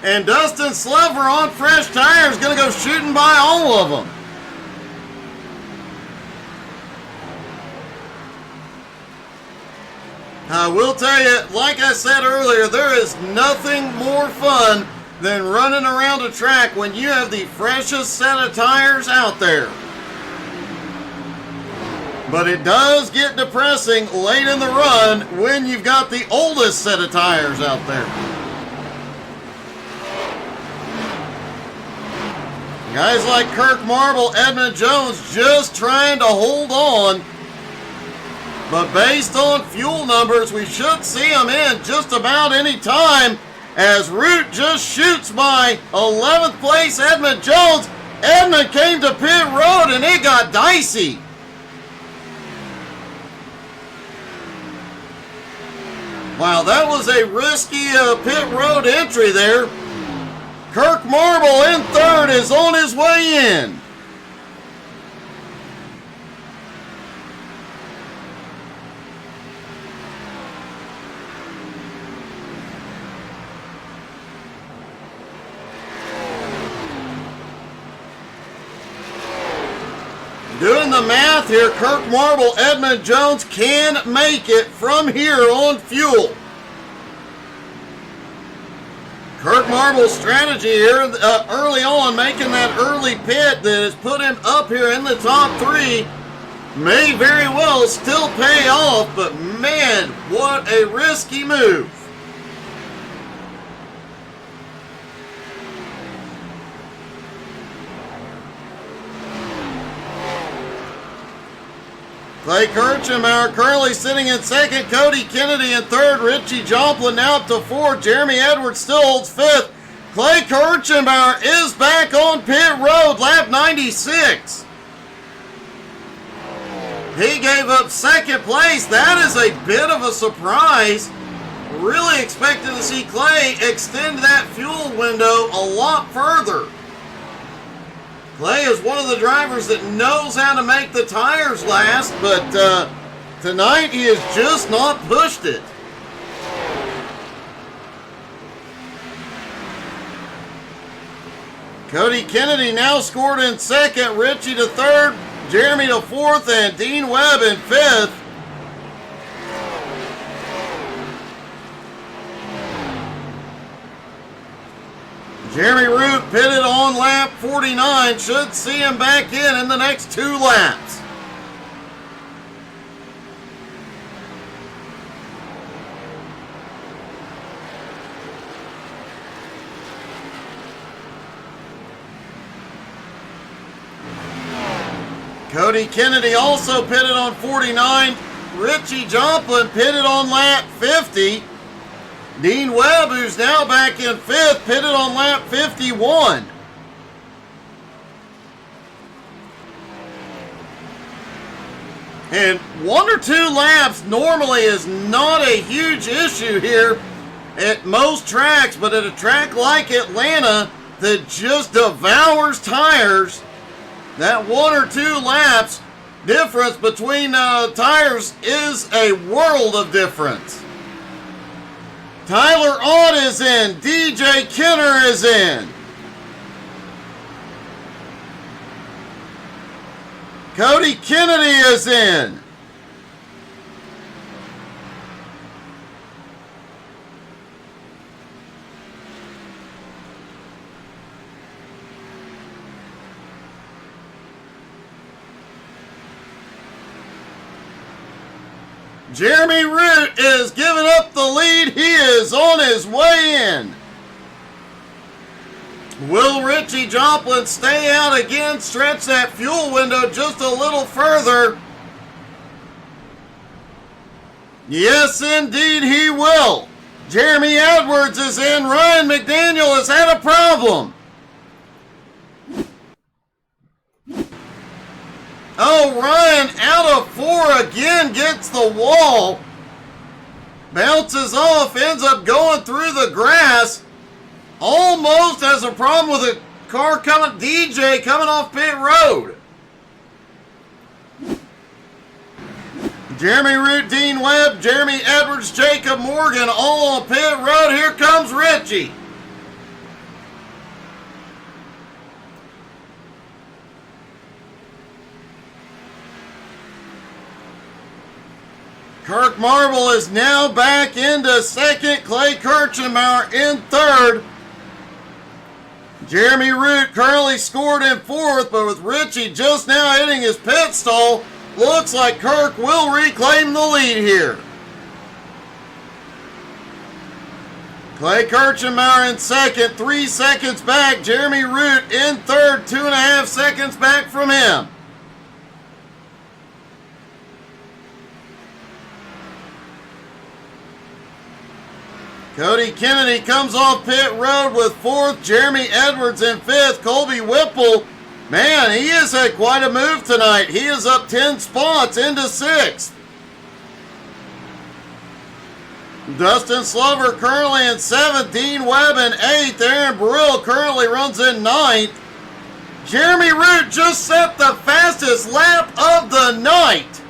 Speaker 1: And Dustin Slover on fresh tires going to go shooting by all of them. I will tell you, like I said earlier, there is nothing more fun than running around a track when you have the freshest set of tires out there. But it does get depressing late in the run when you've got the oldest set of tires out there. Guys like Kirk Marble, Edmund Jones just trying to hold on. But based on fuel numbers, we should see him in just about any time as Root just shoots by 11th place Edmund Jones. Edmund came to pit road and it got dicey. Wow, that was a risky pit road entry there. Kirk Marble in 3rd is on his way in. Doing the math here, Kirk Marble, Edmund Jones can make it from here on fuel. Kirk Marble's strategy here early on, making that early pit that has put him up here in the top 3, may very well still pay off, but man, what a risky move. Clay Kirchenbauer currently sitting in second. Cody Kennedy in third. Richie Joplin now up to fourth. Jeremy Edwards still holds fifth. Clay Kirchenbauer is back on pit road. Lap 96. He gave up second place. That is a bit of a surprise. Really expected to see Clay extend that fuel window a lot further. Clay is one of the drivers that knows how to make the tires last, but tonight he has just not pushed it. Cody Kennedy now scored in second, Richie to third, Jeremy to fourth, and Dean Webb in fifth. Jeremy Root pitted on lap 49. Should see him back in the next 2 laps. Cody Kennedy also pitted on 49. Richie Joplin pitted on lap 50. Dean Webb, who's now back in fifth, pitted on lap 51. And 1 or 2 laps normally is not a huge issue here at most tracks, but at a track like Atlanta that just devours tires, that 1 or 2 laps difference between tires is a world of difference. Tyler Ott is in. DJ Kenner is in. Cody Kennedy is in. Jeremy Root is giving up the lead. He is on his way in. Will Richie Joplin stay out again, stretch that fuel window just a little further? Yes, indeed he will. Jeremy Edwards is in. Ryan McDaniel has had a problem. Oh, Ryan out of 4 again, gets the wall. Bounces off, ends up going through the grass. Almost has a problem with a car coming, DJ coming off pit road. Jeremy Root, Dean Webb, Jeremy Edwards, Jacob Morgan all on pit road. Here comes Richie. Kirk Marble is now back into second. Clay Kirchenbauer in third. Jeremy Root currently scored in fourth, but with Richie just now hitting his pit stall, looks like Kirk will reclaim the lead here. Clay Kirchenbauer in second, 3 seconds back. Jeremy Root in third, 2.5 seconds back from him. Cody Kennedy comes off pit road with fourth. Jeremy Edwards in fifth. Colby Whipple, man, he has had quite a move tonight. He is up 10 spots into sixth. Dustin Slover currently in seventh. Dean Webb in eighth. Aaron Brill currently runs in ninth. Jeremy Root just set the fastest lap of the night.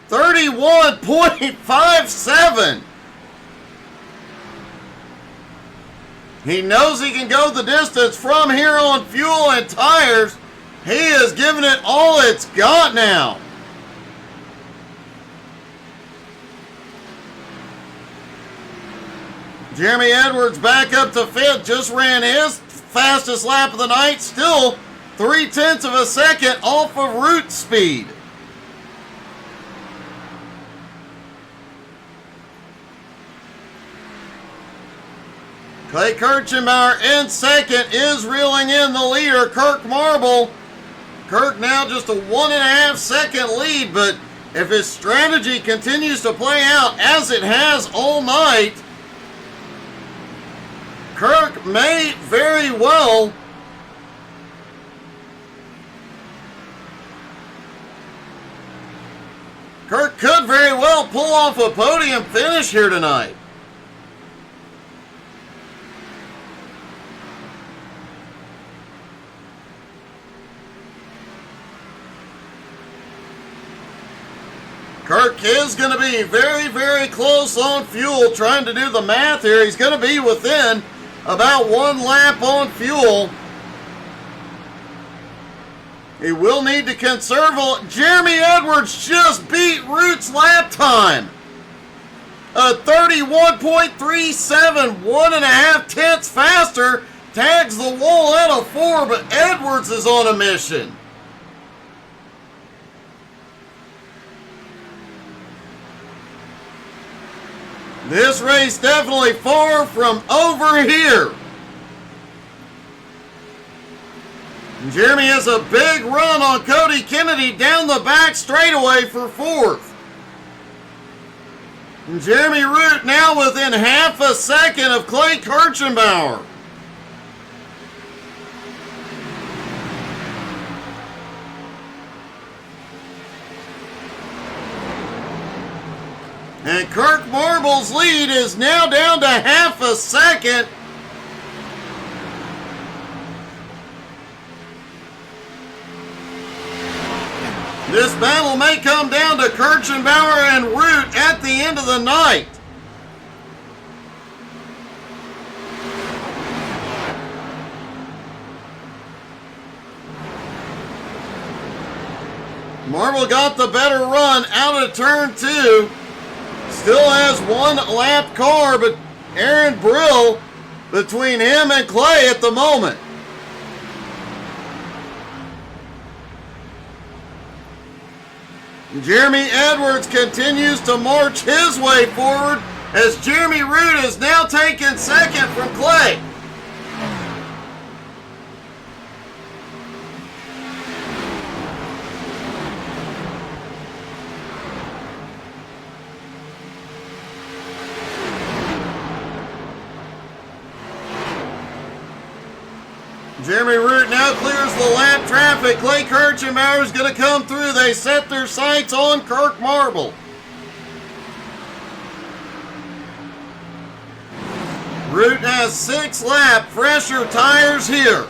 Speaker 1: 31.57. He knows he can go the distance from here on fuel and tires. He is giving it all it's got now. Jeremy Edwards back up to 5th, just ran his fastest lap of the night, still 0.3 of a second off of route speed. Clay Kirchenbauer in second is reeling in the leader, Kirk Marble. Kirk now just a 1.5 second lead, but if his strategy continues to play out as it has all night, Kirk may very well could very well pull off a podium finish here tonight. Kirk is going to be very, very close on fuel. Trying to do the math here. He's going to be within about 1 lap on fuel. He will need to conserve. Jeremy Edwards just beat Root's lap time. A 31.37, 1.5 tenths faster. Tags the wall at a 4, but Edwards is on a mission. This race definitely far from over here. Jeremy has a big run on Cody Kennedy down the back straightaway for 4th. Jeremy Root now within half a second of Clay Kirchenbauer. And Kirk Marble's lead is now down to half a second. This battle may come down to Kirchenbauer and Root at the end of the night. Marble got the better run out of turn 2. Still has 1 lap car, but Aaron Brill between him and Clay at the moment. Jeremy Edwards continues to march his way forward as Jeremy Root is now taking second from Clay. Jeremy Root now clears the lap traffic. Clay Kirchenbauer is going to come through. They set their sights on Kirk Marble. Root has 6 lap fresher tires here.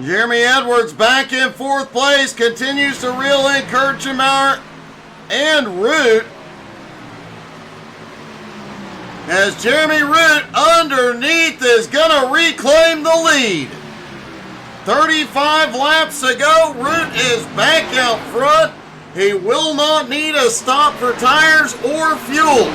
Speaker 1: Jeremy Edwards back in 4th place, continues to reel in Kirchenbauer and Root. As Jeremy Root underneath is going to reclaim the lead. 35 laps to go. Root is back out front. He will not need a stop for tires or fuel.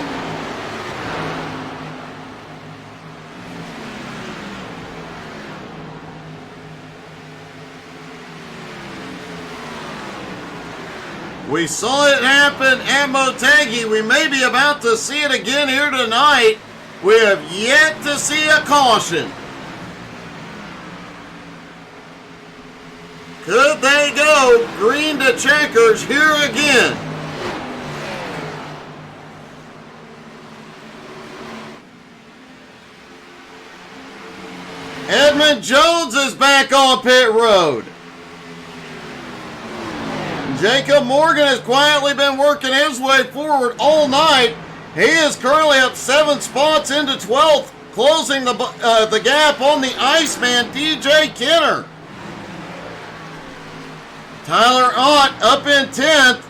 Speaker 1: We saw it happen at Motegi. We may be about to see it again here tonight. We have yet to see a caution. Could they go green to checkers here again? Edmund Jones is back on pit road. Jacob Morgan has quietly been working his way forward all night. He is currently up 7 spots into 12th, closing the gap on the Iceman, DJ Kenner. Tyler Ott up in 10th.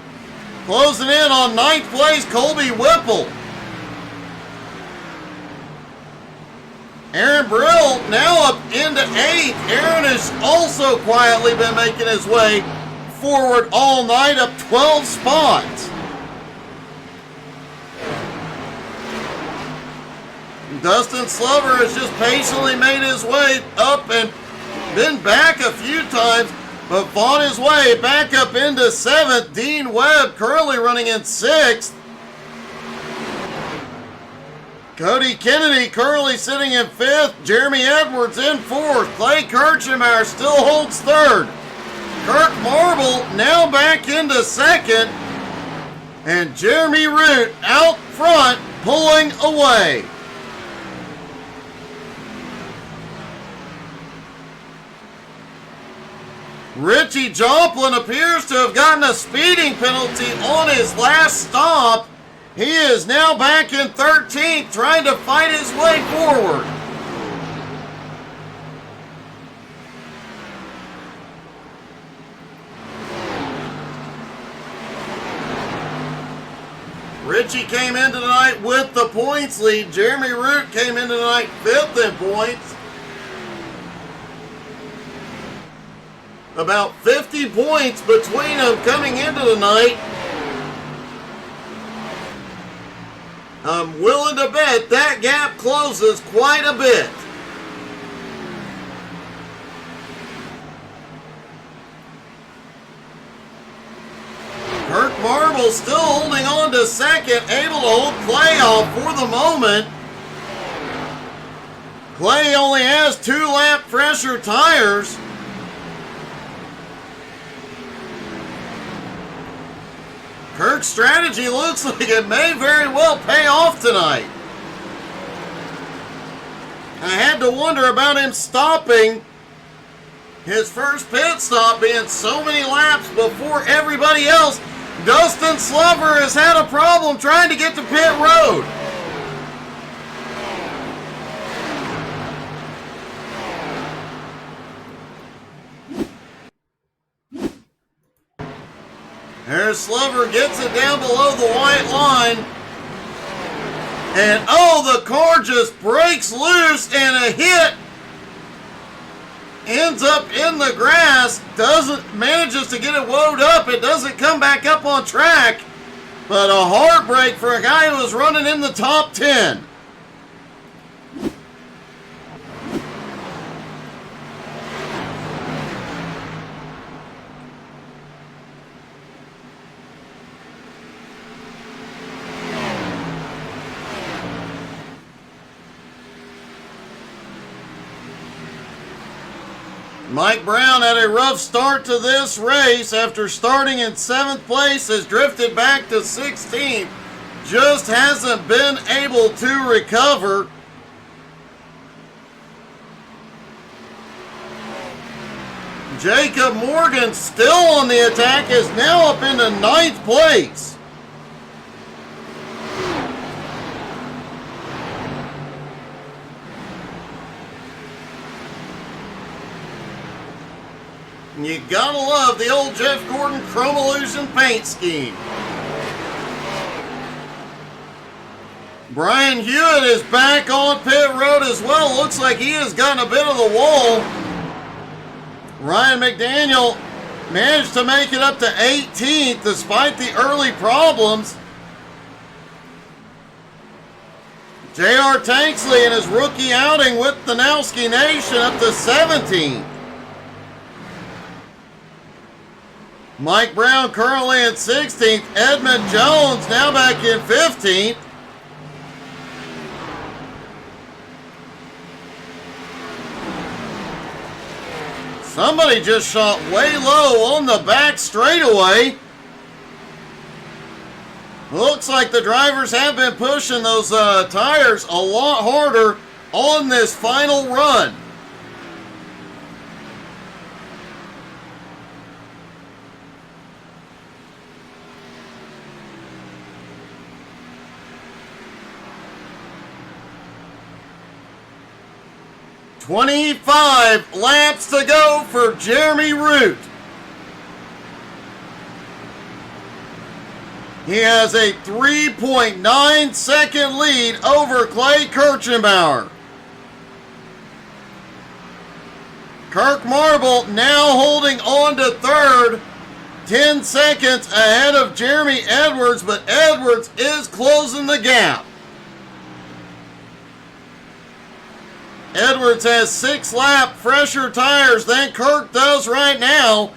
Speaker 1: Closing in on 9th place, Colby Whipple. Aaron Brill now up into 8th. Aaron has also quietly been making his way forward all night, up 12 spots. Dustin Slover has just patiently made his way up and been back a few times, but fought his way back up into 7th. Dean Webb currently running in 6th. Cody Kennedy currently sitting in 5th. Jeremy Edwards in 4th. Clay Kirchmeyer still holds 3rd. Kirk Marble now back into 2nd. And Jeremy Root out front pulling away. Richie Joplin appears to have gotten a speeding penalty on his last stop. He is now back in 13th, trying to fight his way forward. Richie came into tonight with the points lead. Jeremy Root came into tonight 5th in points. About 50 points between them coming into the night. I'm willing to bet that gap closes quite a bit. Kirk Marble still holding on to 2nd, able to hold Clay off for the moment. Clay only has 2 lap fresher tires. Kirk's strategy looks like it may very well pay off tonight. I had to wonder about him stopping his first pit stop, being so many laps before everybody else. Dustin Slover has had a problem trying to get to pit road. There's Slover, gets it down below the white line. And oh, the car just breaks loose and a hit. Ends up in the grass. Manages to get it wound up. It doesn't come back up on track. But a heartbreak for a guy who was running in the top 10. Mike Brown had a rough start to this race. After starting in 7th place, has drifted back to 16th. Just hasn't been able to recover. Jacob Morgan still on the attack, is now up into 9th place. You gotta love the old Jeff Gordon Chrome Illusion paint scheme. Brian Hewitt is back on pit road as well. Looks like he has gotten a bit of the wall. Ryan McDaniel managed to make it up to 18th despite the early problems. J.R. Tanksley in his rookie outing with the Nowski Nation up to 17th. Mike Brown currently in 16th. Edmund Jones now back in 15th. Somebody just shot way low on the back straightaway. Looks like the drivers have been pushing those tires a lot harder on this final run. "25 laps to go for Jeremy Root." He has a 3.9 second lead over Clay Kirchenbauer. Kirk Marble now holding on to third, 10 seconds ahead of Jeremy Edwards, but Edwards is closing the gap. Edwards has 6-lap fresher tires than Kirk does right now,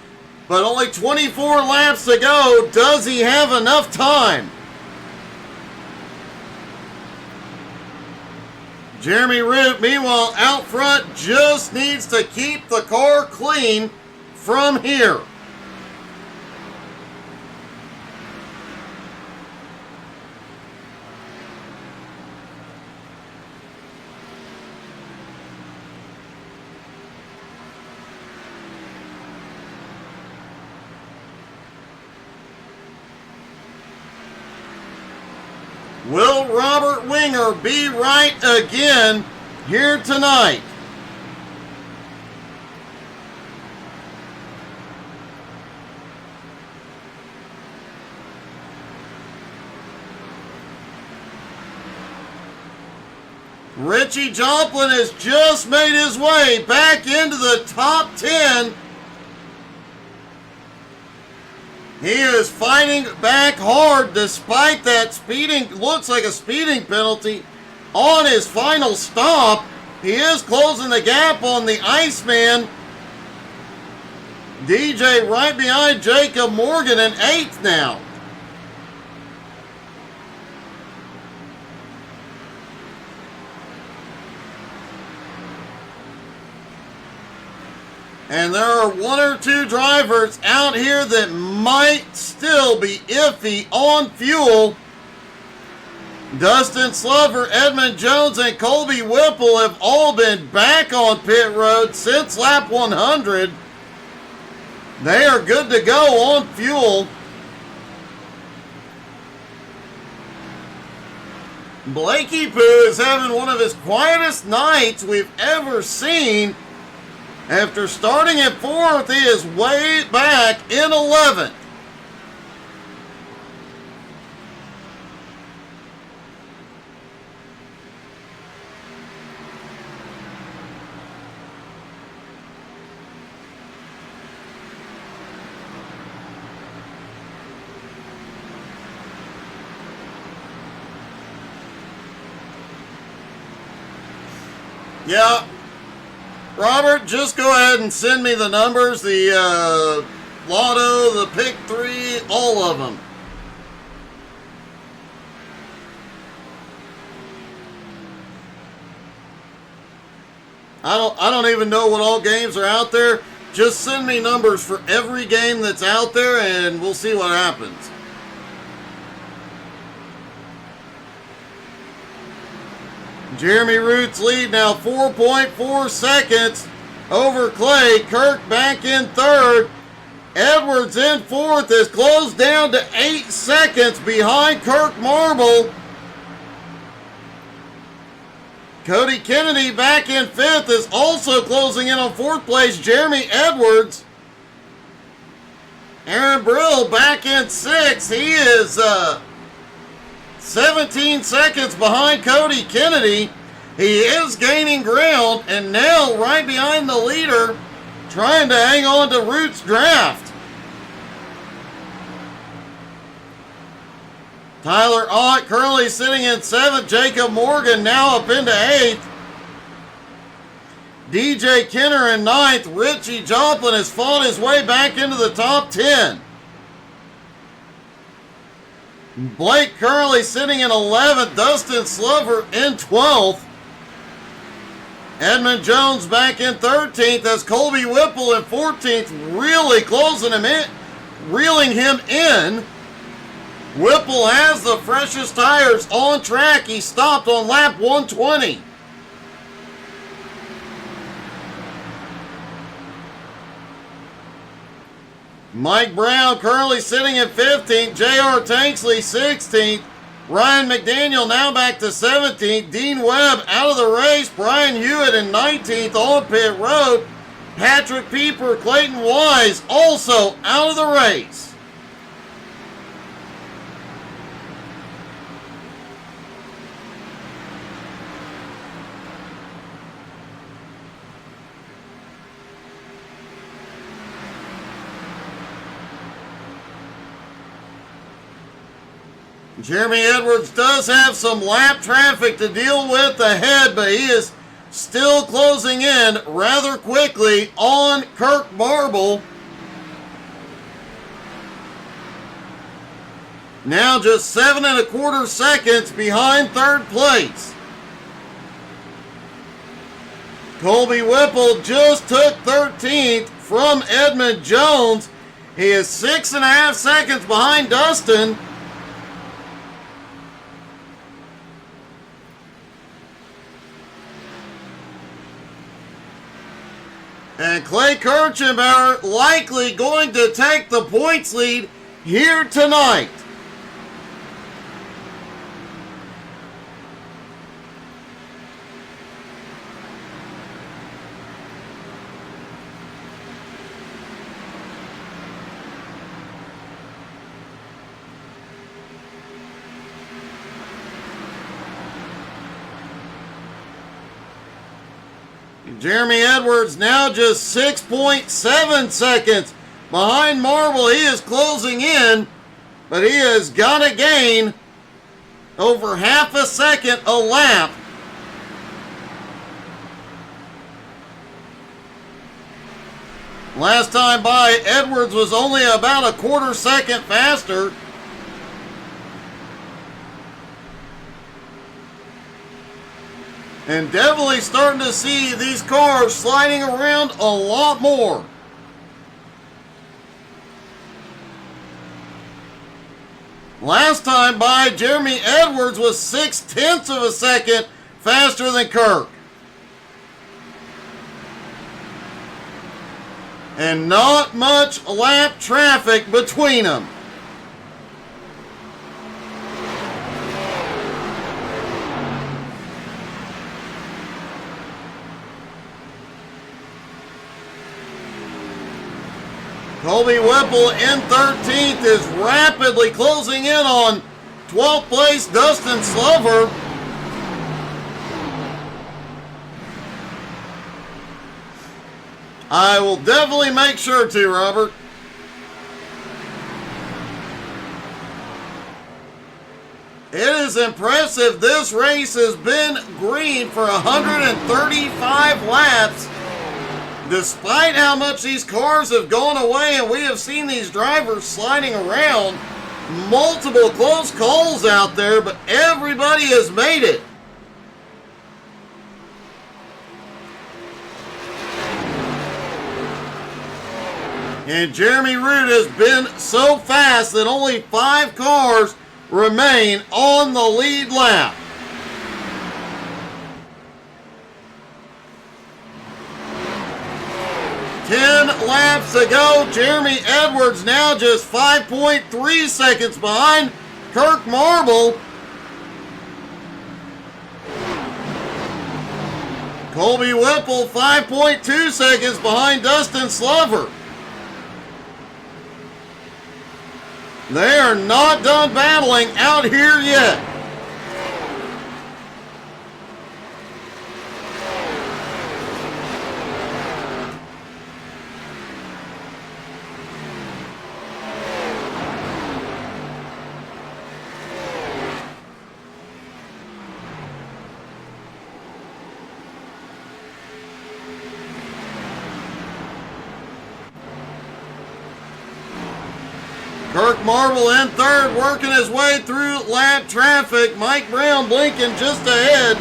Speaker 1: but only 24 laps to go. Does he have enough time? Jeremy Root, meanwhile, out front, just needs to keep the car clean from here. Will Robert Winger be right again here tonight? Richie Joplin has just made his way back into the top 10. He is fighting back hard despite that speeding, looks like a speeding penalty on his final stop. He is closing the gap on the Iceman. DJ right behind Jacob Morgan in 8th now. And there are 1 or 2 drivers out here that might still be iffy on fuel. Dustin Slover, Edmund Jones, and Colby Whipple have all been back on pit road since lap 100. They are good to go on fuel. Blakey Poo is having one of his quietest nights we've ever seen. After starting at 4th, he is way back in 11th. Yeah. Robert, just go ahead and send me the numbers, the lotto, the pick 3, all of them. I don't even know what all games are out there. Just send me numbers for every game that's out there and we'll see what happens. Jeremy Root's lead now 4.4 seconds over Clay. Kirk back in 3rd. Edwards in 4th is closed down to 8 seconds behind Kirk Marble. Cody Kennedy back in 5th is also closing in on 4th place. Jeremy Edwards. Aaron Brill back in 6th. He is 17 seconds behind Cody Kennedy. He is gaining ground and now right behind the leader, trying to hang on to Root's draft. Tyler Ott currently sitting in 7th. Jacob Morgan now up into 8th. DJ Kenner in 9th. Richie Joplin has fought his way back into the top 10. Blake Curley sitting in 11th. Dustin Slover in 12th. Edmund Jones back in 13th as Colby Whipple in 14th, really closing him in, reeling him in. Whipple has the freshest tires on track. He stopped on lap 120. Mike Brown currently sitting at 15th. J.R. Tanksley 16th. Ryan McDaniel now back to 17th. Dean Webb out of the race. Brian Hewitt in 19th on pit road. Patrick Pieper, Clayton Wise also out of the race. Jeremy Edwards does have some lap traffic to deal with ahead, but he is still closing in rather quickly on Kirk Marble. Now just 7 1/4 seconds behind third place. Colby Whipple just took 13th from Edmund Jones. He is 6 1/2 seconds behind Dustin. And Clay Kirchenbauer likely going to take the points lead here tonight. Jeremy Edwards now just 6.7 seconds behind Marble. He is closing in, but he has got to gain over half a second a lap. Last time by, Edwards was only about a 1/4 second faster. And definitely starting to see these cars sliding around a lot more. Last time by, Jeremy Edwards was 6/10 of a second faster than Kirk. And not much lap traffic between them. Colby Whipple in 13th is rapidly closing in on 12th place Dustin Slover. I will definitely make sure to, Robert. It is impressive. This race has been green for 135 laps. Despite how much these cars have gone away and we have seen these drivers sliding around, multiple close calls out there, but everybody has made it. And Jeremy Root has been so fast that only 5 cars remain on the lead lap. 10 laps to go. Jeremy Edwards now just 5.3 seconds behind Kirk Marble. Colby Whipple 5.2 seconds behind Dustin Slover. They are not done battling out here yet. Kirk Marble in third, working his way through lap traffic. Mike Brown blinking just ahead.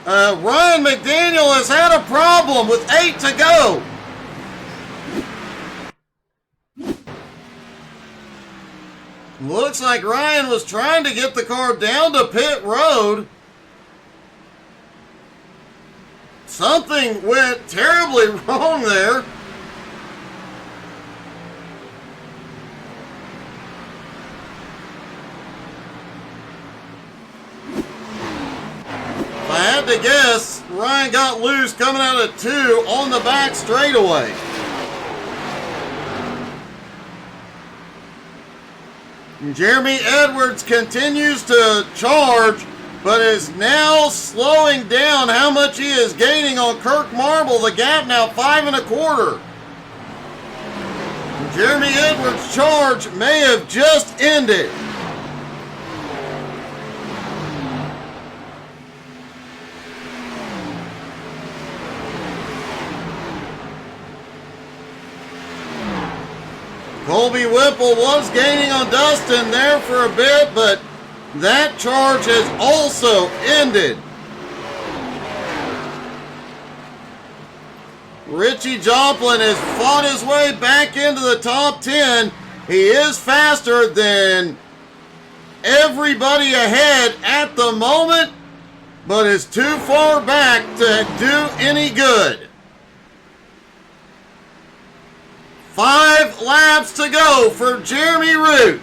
Speaker 1: Ryan McDaniel has had a problem with 8 to go. Looks like Ryan was trying to get the car down to pit road. Something went terribly wrong there. If I had to guess, Ryan got loose coming out of 2 on the back straightaway. Jeremy Edwards continues to charge, but is now slowing down how much he is gaining on Kirk Marble. The gap now 5 1/4. Jeremy Edwards' charge may have just ended. Colby Whipple was gaining on Dustin there for a bit, but that charge has also ended. Richie Joplin has fought his way back into the top 10. He is faster than everybody ahead at the moment, but is too far back to do any good. 5 laps to go for Jeremy Root,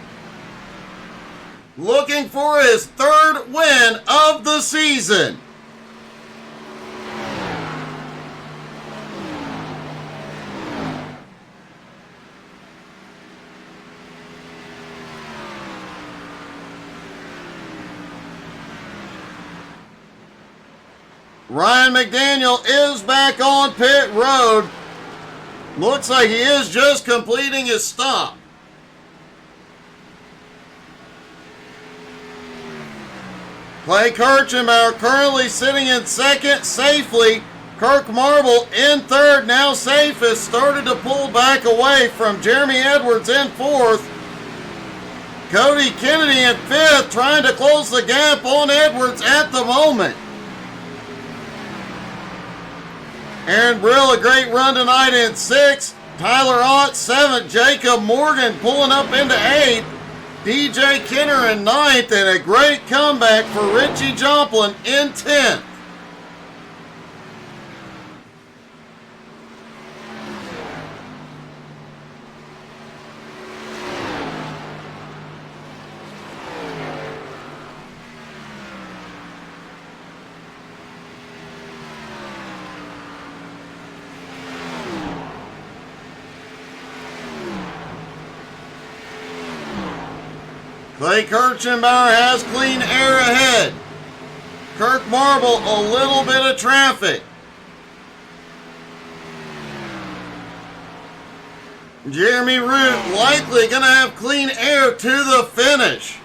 Speaker 1: looking for his 3rd win of the season. Ryan McDaniel is back on pit road. Looks like he is just completing his stop. Clay Kirchenbauer currently sitting in 2nd safely. Kirk Marble in 3rd, now safe, has started to pull back away from Jeremy Edwards in 4th. Cody Kennedy in 5th, trying to close the gap on Edwards at the moment. Aaron Brill, a great run tonight in 6th. Tyler Ott, 7th. Jacob Morgan pulling up into 8th. DJ Kenner in 9th. And a great comeback for Richie Joplin in 10th. Clay Kirchenbauer has clean air ahead. Kirk Marble, a little bit of traffic. Jeremy Root likely going to have clean air to the finish.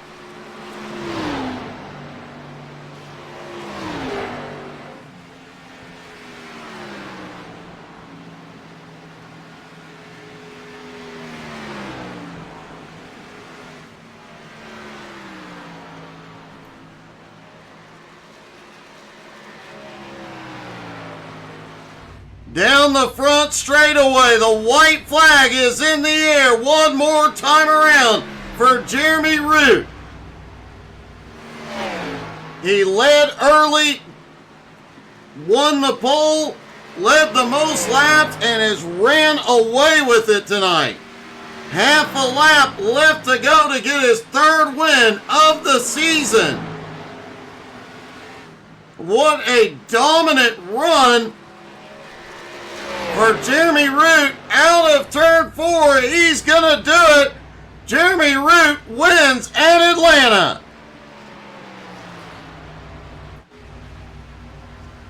Speaker 1: Down the front straightaway, the white flag is in the air one more time around for Jeremy Root. He led early, won the pole, led the most laps, and has ran away with it tonight. Half a lap left to go to get his 3rd win of the season. What a dominant run for Jeremy Root out of turn 4. He's going to do it. Jeremy Root wins at Atlanta.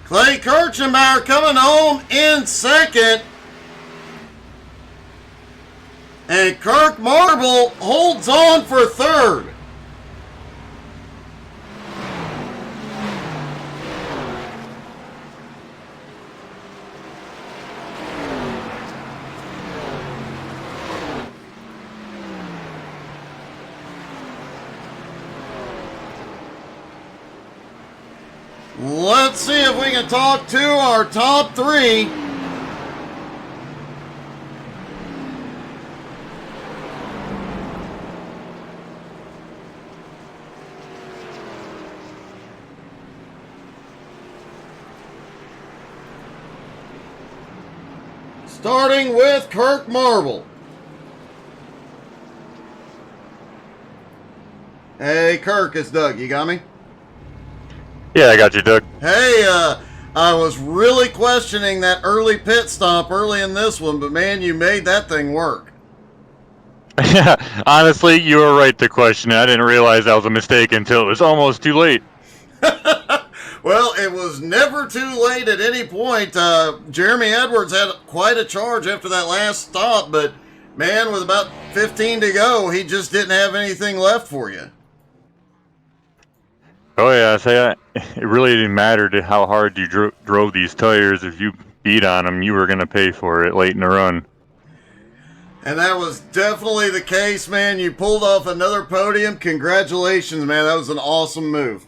Speaker 1: Clay Kirchenbauer coming home in 2nd. And Kirk Marble holds on for 3rd. Let's see if we can talk to our top 3. Starting with Kirk Marble. Hey, Kirk, it's Doug. You got me?
Speaker 2: Yeah, I got you, Doug.
Speaker 1: Hey, I was really questioning that early pit stop early in this one, but man, you made that thing work.
Speaker 2: Yeah, honestly, you were right to question it. I didn't realize that was a mistake until it was almost too late.
Speaker 1: Well, it was never too late at any point. Jeremy Edwards had quite a charge after that last stop, but Man, with about 15 to go, he just didn't have anything left for you.
Speaker 2: Oh yeah, it really didn't matter to how hard you drove these tires. If you beat on them, you were going to pay for it late in the run.
Speaker 1: And that was definitely the case, man. You pulled off another podium. Congratulations, man. That was an awesome move.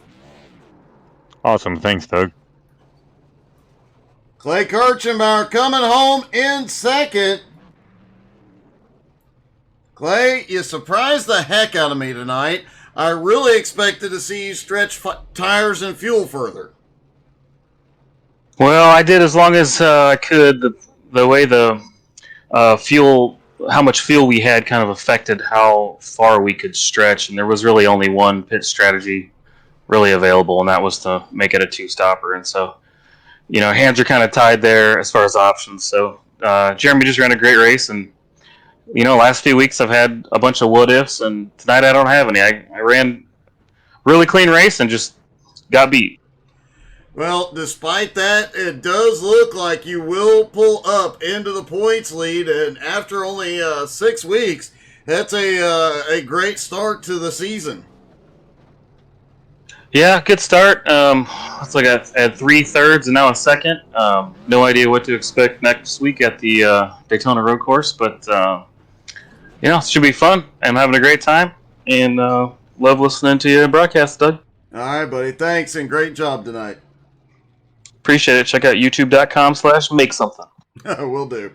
Speaker 2: Awesome. Thanks, Doug.
Speaker 1: Clay Kirchenbauer coming home in second. Clay, you surprised the heck out of me tonight. I really expected to see you stretch tires and fuel further.
Speaker 3: Well, I did as long as I could. The way the fuel, how much fuel we had, kind of affected how far we could stretch, and there was really only one pit strategy really available, and that was to make it a two-stopper. And so, hands are kind of tied there as far as options. So Jeremy just ran a great race, and last few weeks I've had a bunch of what ifs, and tonight I don't have any. I ran really clean race and just got beat.
Speaker 1: Well, despite that, it does look like you will pull up into the points lead, and after only 6 weeks, that's a great start to the season.
Speaker 3: Yeah, good start. It's like I had 3/3 and now a second. No idea what to expect next week at the Daytona Road Course, but it should be fun. I'm having a great time, and love listening to you broadcast, Doug.
Speaker 1: All right, buddy. Thanks, and great job tonight.
Speaker 3: Appreciate it. Check out youtube.com/makesomething.
Speaker 1: Will do.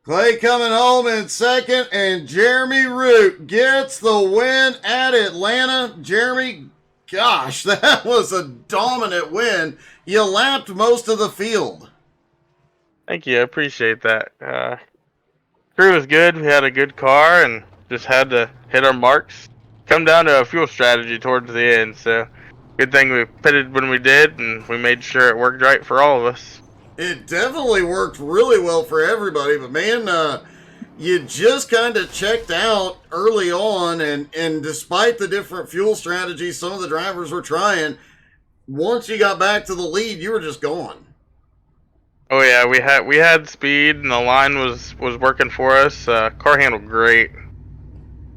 Speaker 1: Clay coming home in second, and Jeremy Root gets the win at Atlanta. Jeremy, gosh, that was a dominant win. You lapped most of the field.
Speaker 4: Thank you. I appreciate that. Crew was good. We had a good car and just had to hit our marks. Come down to a fuel strategy towards the end, so good thing we pitted when we did, and we made sure it worked right for all of us.
Speaker 1: It definitely worked really well for everybody, but man, you just kind of checked out early on, and despite the different fuel strategies some of the drivers were trying, once you got back to the lead, you were just gone.
Speaker 4: Oh yeah, we had speed, and the line was working for us. Car handled great.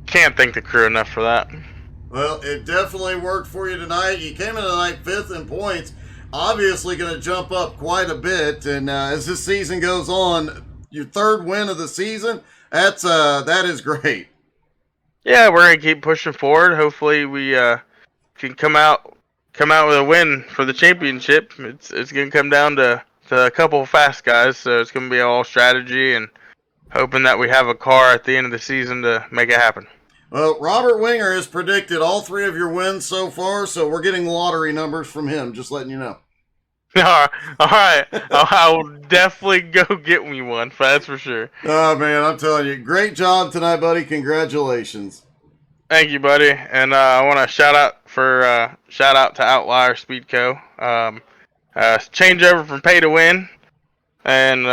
Speaker 4: Can't thank the crew enough for that.
Speaker 1: Well, it definitely worked for you tonight. You came in tonight 5th in points. Obviously going to jump up quite a bit, and as this season goes on, your 3rd win of the season, that is great.
Speaker 4: Yeah, we're gonna keep pushing forward. Hopefully, we can come out with a win for the championship. It's gonna come down to a couple of fast guys, so it's gonna be all strategy and hoping that we have a car at the end of the season to make it happen.
Speaker 1: Well, Robert Winger has predicted all 3 of your wins so far, so we're getting lottery numbers from him, just letting you know.
Speaker 4: All right. I will definitely go get me one, that's for sure.
Speaker 1: Oh, man, I'm telling you, great job tonight, buddy. Congratulations.
Speaker 4: Thank you, buddy. And I want to shout out to Outlier Speed Co. Changeover from pay to win, and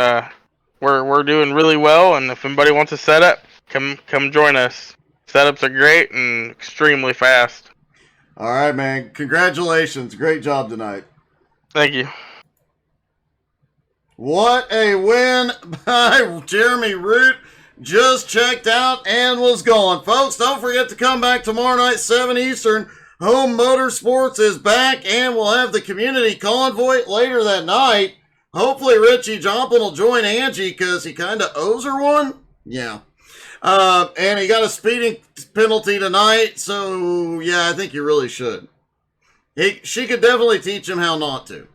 Speaker 4: we're doing really well. And if anybody wants a setup, come join us. Setups are great and extremely fast.
Speaker 1: All right, man. Congratulations. Great job tonight.
Speaker 4: Thank you.
Speaker 1: What a win by Jeremy Root. Just checked out and was gone. Folks, don't forget to come back tomorrow night, 7 Eastern. Home Motorsports is back, and we'll have the community convoy later that night. Hopefully Richie Joplin will join Angie because he kind of owes her one. Yeah. And he got a speeding penalty tonight, so yeah, I think you really should. She could definitely teach him how not to.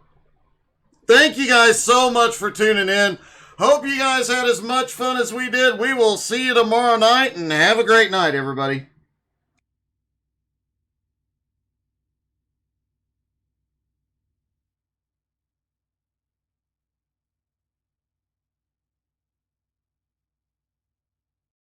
Speaker 1: Thank you guys so much for tuning in. Hope you guys had as much fun as we did. We will see you tomorrow night, and have a great night, everybody.